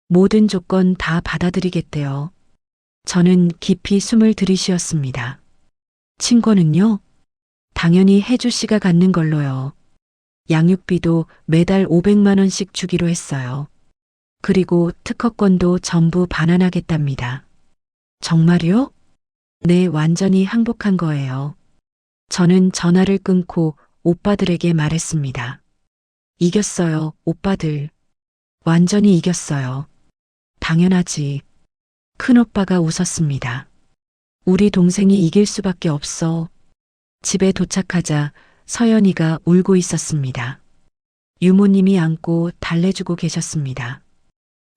모든 조건 다 받아들이겠대요. 저는 깊이 숨을 들이쉬었습니다. 친권은요? 당연히 혜주 씨가 갖는 걸로요. 양육비도 매달 500만 원씩 주기로 했어요. 그리고 특허권도 전부 반환하겠답니다. 정말요? 네, 완전히 항복한 거예요. 저는 전화를 끊고 오빠들에게 말했습니다. 이겼어요, 오빠들. 완전히 이겼어요. 당연하지. 큰오빠가 웃었습니다. 우리 동생이 이길 수밖에 없어. 집에 도착하자 서연이가 울고 있었습니다. 유모님이 안고 달래주고 계셨습니다.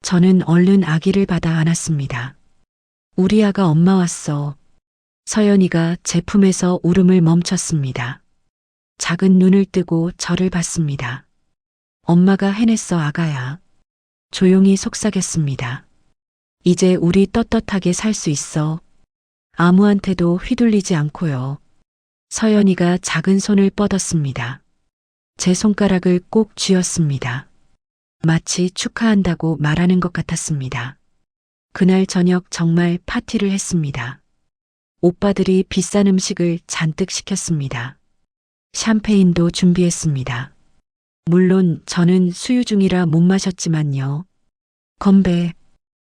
저는 얼른 아기를 받아 안았습니다. 우리 아가 엄마 왔어. 서연이가 제 품에서 울음을 멈췄습니다. 작은 눈을 뜨고 저를 봤습니다. 엄마가 해냈어, 아가야. 조용히 속삭였습니다. 이제 우리 떳떳하게 살 수 있어. 아무한테도 휘둘리지 않고요. 서연이가 작은 손을 뻗었습니다. 제 손가락을 꼭 쥐었습니다. 마치 축하한다고 말하는 것 같았습니다. 그날 저녁 정말 파티를 했습니다. 오빠들이 비싼 음식을 잔뜩 시켰습니다. 샴페인도 준비했습니다. 물론 저는 수유 중이라 못 마셨지만요. 건배.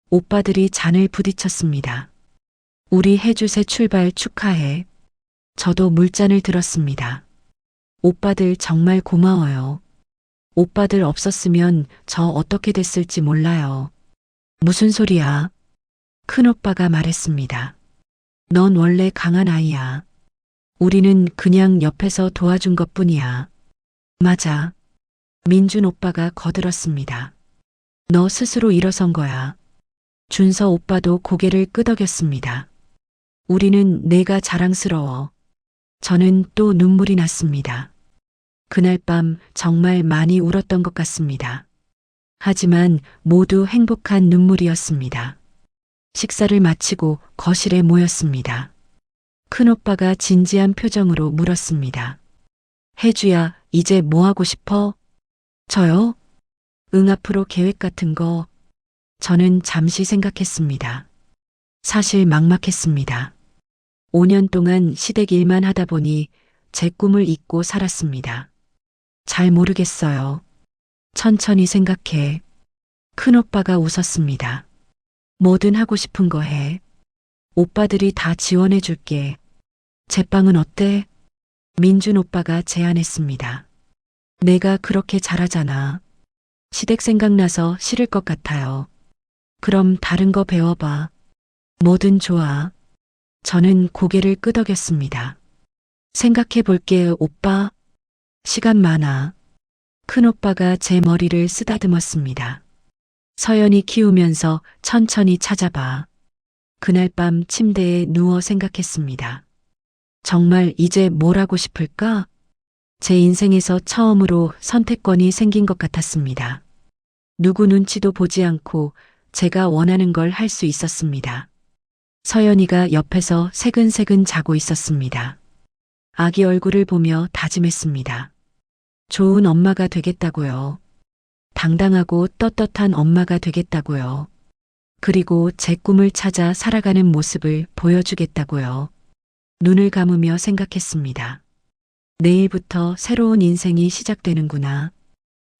오빠들이 잔을 부딪혔습니다. 우리 혜주새 출발 축하해. 저도 물잔을 들었습니다. 오빠들 정말 고마워요. 오빠들 없었으면 저 어떻게 됐을지 몰라요. 무슨 소리야? 큰오빠가 말했습니다. 넌 원래 강한 아이야. 우리는 그냥 옆에서 도와준 것뿐이야. 맞아. 민준 오빠가 거들었습니다. 너 스스로 일어선 거야. 준서 오빠도 고개를 끄덕였습니다. 우리는 내가 자랑스러워. 저는 또 눈물이 났습니다. 그날 밤 정말 많이 울었던 것 같습니다. 하지만 모두 행복한 눈물이었습니다. 식사를 마치고 거실에 모였습니다. 큰오빠가 진지한 표정으로 물었습니다. 혜주야, 이제 뭐 하고 싶어? 저요? 앞으로 계획 같은 거. 저는 잠시 생각했습니다. 사실 막막했습니다. 5년 동안 시댁 일만 하다 보니 제 꿈을 잊고 살았습니다. 잘 모르겠어요. 천천히 생각해. 큰오빠가 웃었습니다. 뭐든 하고 싶은 거 해. 오빠들이 다 지원해 줄게. 제빵은 어때? 민준 오빠가 제안했습니다. 내가 그렇게 잘하잖아. 시댁 생각나서 싫을 것 같아요. 그럼 다른 거 배워봐. 뭐든 좋아. 저는 고개를 끄덕였습니다. 생각해 볼게, 오빠. 시간 많아. 큰오빠가 제 머리를 쓰다듬었습니다. 서연이 키우면서 천천히 찾아봐. 그날 밤 침대에 누워 생각했습니다. 정말 이제 뭘 하고 싶을까? 제 인생에서 처음으로 선택권이 생긴 것 같았습니다. 누구 눈치도 보지 않고 제가 원하는 걸 할 수 있었습니다. 서연이가 옆에서 새근새근 자고 있었습니다. 아기 얼굴을 보며 다짐했습니다. 좋은 엄마가 되겠다고요. 당당하고 떳떳한 엄마가 되겠다고요. 그리고 제 꿈을 찾아 살아가는 모습을 보여주겠다고요. 눈을 감으며 생각했습니다. 내일부터 새로운 인생이 시작되는구나.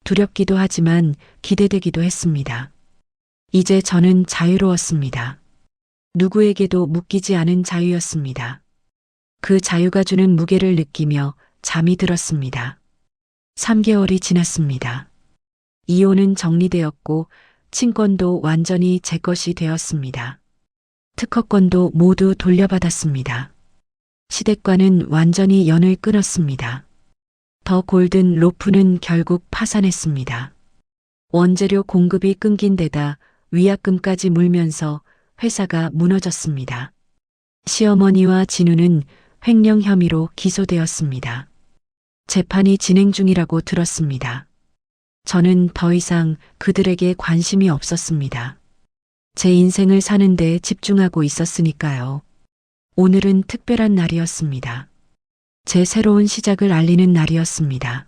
두렵기도 하지만 기대되기도 했습니다. 이제 저는 자유로웠습니다. 누구에게도 묶이지 않은 자유였습니다. 그 자유가 주는 무게를 느끼며 잠이 들었습니다. 3개월이 지났습니다. 이혼은 정리되었고 친권도 완전히 제 것이 되었습니다. 특허권도 모두 돌려받았습니다. 시댁과는 완전히 연을 끊었습니다. 더 골든 로프는 결국 파산했습니다. 원재료 공급이 끊긴 데다 위약금까지 물면서 회사가 무너졌습니다. 시어머니와 진우는 횡령 혐의로 기소되었습니다. 재판이 진행 중이라고 들었습니다. 저는 더 이상 그들에게 관심이 없었습니다. 제 인생을 사는데 집중하고 있었으니까요. 오늘은 특별한 날이었습니다. 제 새로운 시작을 알리는 날이었습니다.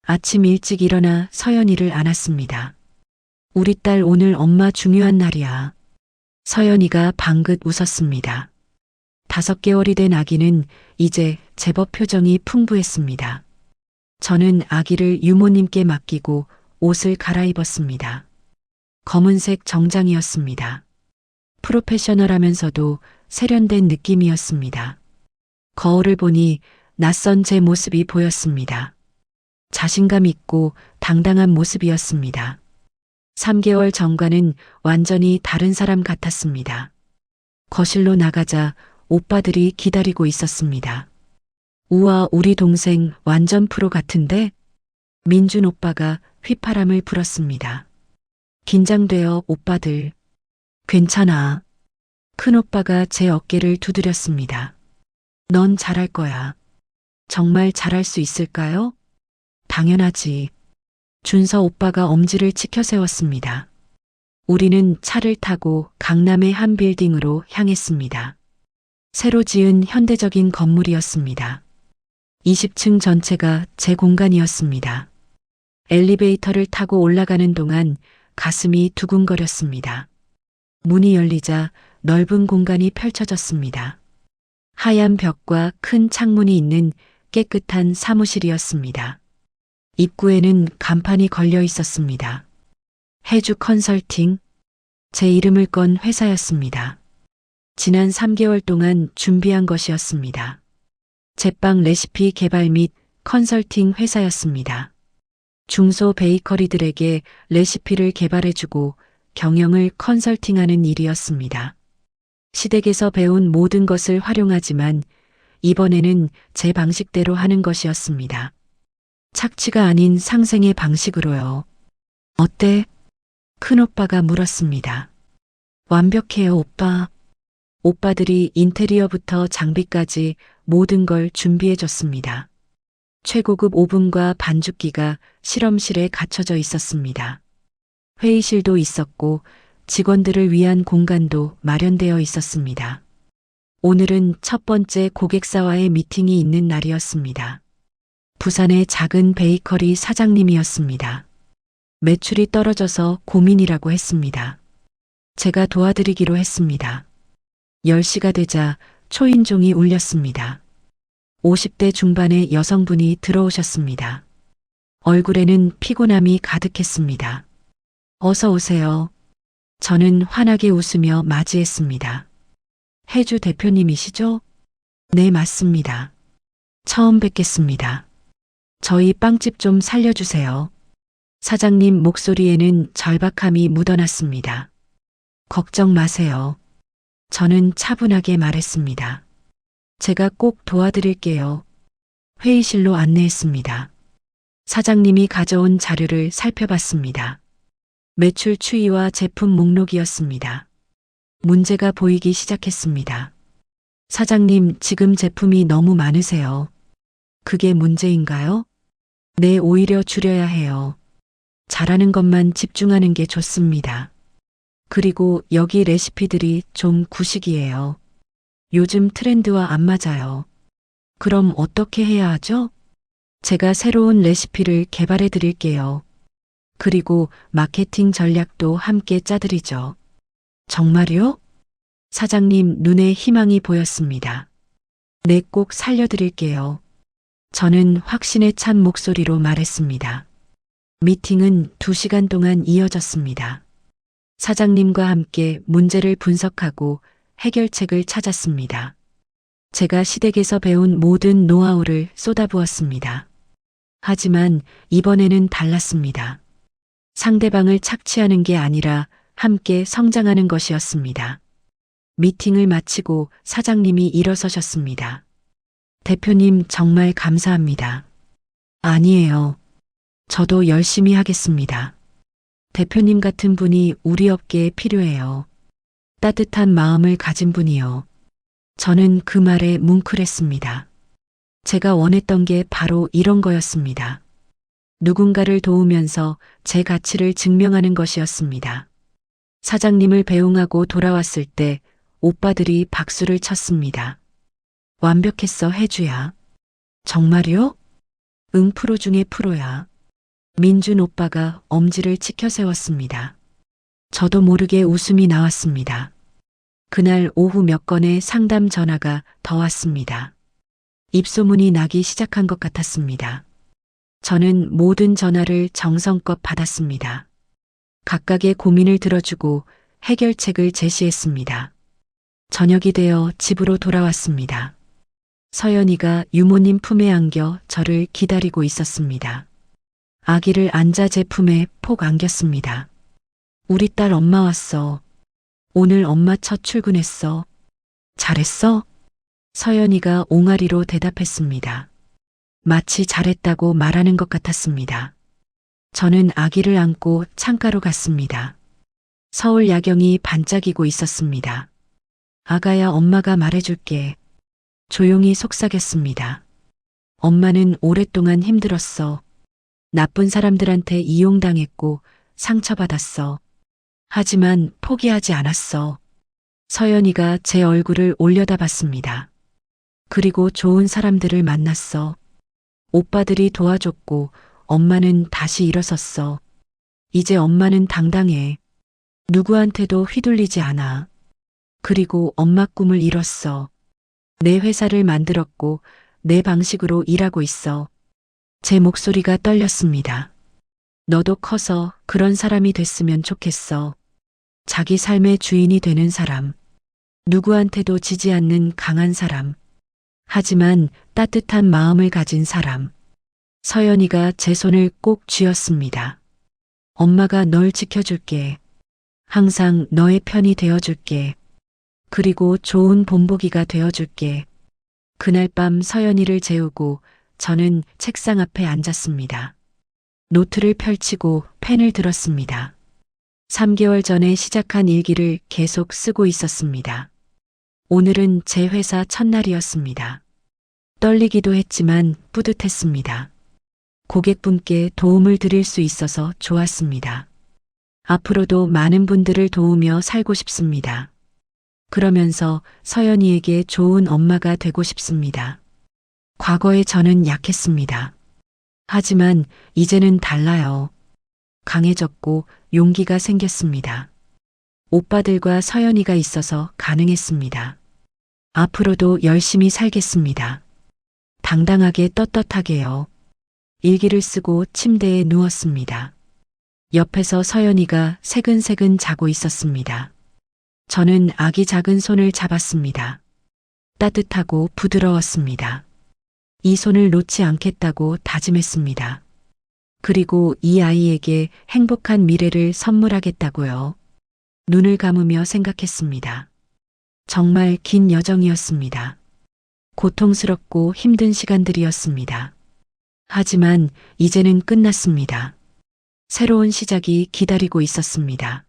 아침 일찍 일어나 서연이를 안았습니다. 우리 딸 오늘 엄마 중요한 날이야. 서연이가 방긋 웃었습니다. 5개월이 된 아기는 이제 제법 표정이 풍부했습니다. 저는 아기를 유모님께 맡기고 옷을 갈아입었습니다. 검은색 정장이었습니다. 프로페셔널하면서도 세련된 느낌이었습니다. 거울을 보니 낯선 제 모습이 보였습니다. 자신감 있고 당당한 모습이었습니다. 3개월 전과는 완전히 다른 사람 같았습니다. 거실로 나가자 오빠들이 기다리고 있었습니다. 우와, 우리 동생 완전 프로 같은데? 민준 오빠가 휘파람을 불었습니다. 긴장돼요, 오빠들. 괜찮아. 큰오빠가 제 어깨를 두드렸습니다. 넌 잘할 거야. 정말 잘할 수 있을까요? 당연하지. 준서 오빠가 엄지를 치켜 세웠습니다. 우리는 차를 타고 강남의 한 빌딩으로 향했습니다. 새로 지은 현대적인 건물이었습니다. 20층 전체가 제 공간이었습니다. 엘리베이터를 타고 올라가는 동안 가슴이 두근거렸습니다. 문이 열리자 넓은 공간이 펼쳐졌습니다. 하얀 벽과 큰 창문이 있는 깨끗한 사무실이었습니다. 입구에는 간판이 걸려 있었습니다. 해주 컨설팅, 제 이름을 건 회사였습니다. 지난 3개월 동안 준비한 것이었습니다. 제빵 레시피 개발 및 컨설팅 회사였습니다. 중소 베이커리들에게 레시피를 개발해주고 경영을 컨설팅하는 일이었습니다. 시댁에서 배운 모든 것을 활용하지만 이번에는 제 방식대로 하는 것이었습니다. 착취가 아닌 상생의 방식으로요. 어때? 큰오빠가 물었습니다. 완벽해요, 오빠. 오빠들이 인테리어부터 장비까지 모든 걸 준비해줬습니다. 최고급 오븐과 반죽기가 실험실에 갖춰져 있었습니다. 회의실도 있었고 직원들을 위한 공간도 마련되어 있었습니다. 오늘은 첫 번째 고객사와의 미팅이 있는 날이었습니다. 부산의 작은 베이커리 사장님이었습니다. 매출이 떨어져서 고민이라고 했습니다. 제가 도와드리기로 했습니다. 10시가 되자 초인종이 울렸습니다. 50대 중반의 여성분이 들어오셨습니다. 얼굴에는 피곤함이 가득했습니다. 어서 오세요. 저는 환하게 웃으며 맞이했습니다. 해주 대표님이시죠? 네, 맞습니다. 처음 뵙겠습니다. 저희 빵집 좀 살려주세요. 사장님 목소리에는 절박함이 묻어났습니다. 걱정 마세요. 저는 차분하게 말했습니다. 제가 꼭 도와드릴게요. 회의실로 안내했습니다. 사장님이 가져온 자료를 살펴봤습니다. 매출 추이와 제품 목록이었습니다. 문제가 보이기 시작했습니다. 사장님, 지금 제품이 너무 많으세요. 그게 문제인가요? 네, 오히려 줄여야 해요. 잘하는 것만 집중하는 게 좋습니다. 그리고 여기 레시피들이 좀 구식이에요. 요즘 트렌드와 안 맞아요. 그럼 어떻게 해야 하죠? 제가 새로운 레시피를 개발해 드릴게요. 그리고 마케팅 전략도 함께 짜드리죠. 정말요? 사장님 눈에 희망이 보였습니다. 네, 꼭 살려드릴게요. 저는 확신에 찬 목소리로 말했습니다. 미팅은 2시간 동안 이어졌습니다. 사장님과 함께 문제를 분석하고 해결책을 찾았습니다. 제가 시댁에서 배운 모든 노하우를 쏟아부었습니다. 하지만 이번에는 달랐습니다. 상대방을 착취하는 게 아니라 함께 성장하는 것이었습니다. 미팅을 마치고 사장님이 일어서셨습니다. 대표님, 정말 감사합니다. 아니에요. 저도 열심히 하겠습니다. 대표님 같은 분이 우리 업계에 필요해요. 따뜻한 마음을 가진 분이요. 저는 그 말에 뭉클했습니다. 제가 원했던 게 바로 이런 거였습니다. 누군가를 도우면서 제 가치를 증명하는 것이었습니다. 사장님을 배웅하고 돌아왔을 때 오빠들이 박수를 쳤습니다. 완벽했어, 혜주야. 정말요? 응, 프로 중에 프로야. 민준 오빠가 엄지를 치켜 세웠습니다. 저도 모르게 웃음이 나왔습니다. 그날 오후 몇 건의 상담 전화가 더 왔습니다. 입소문이 나기 시작한 것 같았습니다. 저는 모든 전화를 정성껏 받았습니다. 각각의 고민을 들어주고 해결책을 제시했습니다. 저녁이 되어 집으로 돌아왔습니다. 서연이가 유모님 품에 안겨 저를 기다리고 있었습니다. 아기를 안자 제 품에 폭 안겼습니다. 우리 딸 엄마 왔어. 오늘 엄마 첫 출근했어. 잘했어? 서연이가 옹알이로 대답했습니다. 마치 잘했다고 말하는 것 같았습니다. 저는 아기를 안고 창가로 갔습니다. 서울 야경이 반짝이고 있었습니다. 아가야, 엄마가 말해줄게. 조용히 속삭였습니다. 엄마는 오랫동안 힘들었어. 나쁜 사람들한테 이용당했고 상처받았어. 하지만 포기하지 않았어. 서연이가 제 얼굴을 올려다봤습니다. 그리고 좋은 사람들을 만났어. 오빠들이 도와줬고 엄마는 다시 일어섰어. 이제 엄마는 당당해. 누구한테도 휘둘리지 않아. 그리고 엄마 꿈을 이뤘어. 내 회사를 만들었고 내 방식으로 일하고 있어. 제 목소리가 떨렸습니다. 너도 커서 그런 사람이 됐으면 좋겠어. 자기 삶의 주인이 되는 사람. 누구한테도 지지 않는 강한 사람. 하지만 따뜻한 마음을 가진 사람. 서연이가 제 손을 꼭 쥐었습니다. 엄마가 널 지켜줄게. 항상 너의 편이 되어줄게. 그리고 좋은 본보기가 되어줄게. 그날 밤 서연이를 재우고 저는 책상 앞에 앉았습니다. 노트를 펼치고 펜을 들었습니다. 3개월 전에 시작한 일기를 계속 쓰고 있었습니다. 오늘은 제 회사 첫날이었습니다. 떨리기도 했지만 뿌듯했습니다. 고객분께 도움을 드릴 수 있어서 좋았습니다. 앞으로도 많은 분들을 도우며 살고 싶습니다. 그러면서 서연이에게 좋은 엄마가 되고 싶습니다. 과거에 저는 약했습니다. 하지만 이제는 달라요. 강해졌고 용기가 생겼습니다. 오빠들과 서연이가 있어서 가능했습니다. 앞으로도 열심히 살겠습니다. 당당하게 떳떳하게요. 일기를 쓰고 침대에 누웠습니다. 옆에서 서연이가 새근새근 자고 있었습니다. 저는 아기 작은 손을 잡았습니다. 따뜻하고 부드러웠습니다. 이 손을 놓지 않겠다고 다짐했습니다. 그리고 이 아이에게 행복한 미래를 선물하겠다고요. 눈을 감으며 생각했습니다. 정말 긴 여정이었습니다. 고통스럽고 힘든 시간들이었습니다. 하지만 이제는 끝났습니다. 새로운 시작이 기다리고 있었습니다.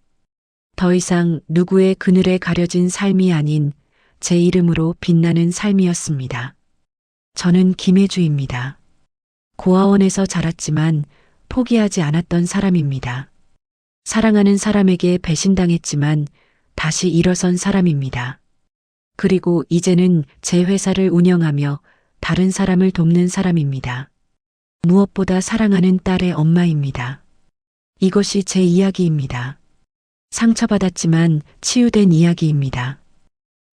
더 이상 누구의 그늘에 가려진 삶이 아닌 제 이름으로 빛나는 삶이었습니다. 저는 김혜주입니다. 고아원에서 자랐지만 포기하지 않았던 사람입니다. 사랑하는 사람에게 배신당했지만 다시 일어선 사람입니다. 그리고 이제는 제 회사를 운영하며 다른 사람을 돕는 사람입니다. 무엇보다 사랑하는 딸의 엄마입니다. 이것이 제 이야기입니다. 상처받았지만 치유된 이야기입니다.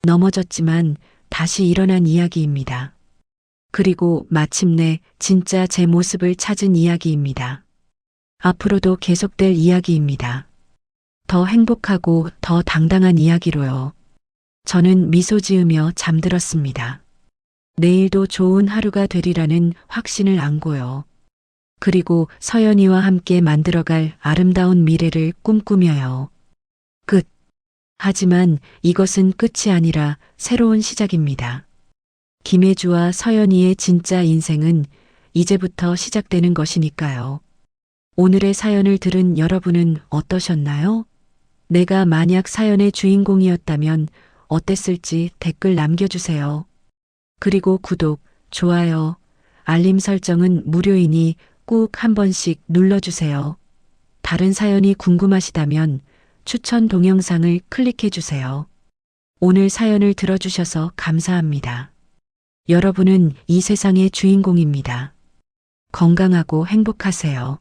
넘어졌지만 다시 일어난 이야기입니다. 그리고 마침내 진짜 제 모습을 찾은 이야기입니다. 앞으로도 계속될 이야기입니다. 더 행복하고 더 당당한 이야기로요. 저는 미소 지으며 잠들었습니다. 내일도 좋은 하루가 되리라는 확신을 안고요. 그리고 서연이와 함께 만들어갈 아름다운 미래를 꿈꾸며요. 끝. 하지만 이것은 끝이 아니라 새로운 시작입니다. 김혜주와 서연이의 진짜 인생은 이제부터 시작되는 것이니까요. 오늘의 사연을 들은 여러분은 어떠셨나요? 내가 만약 사연의 주인공이었다면 어땠을지 댓글 남겨주세요. 그리고 구독, 좋아요, 알림 설정은 무료이니 꼭 한 번씩 눌러주세요. 다른 사연이 궁금하시다면 추천 동영상을 클릭해주세요. 오늘 사연을 들어주셔서 감사합니다. 여러분은 이 세상의 주인공입니다. 건강하고 행복하세요.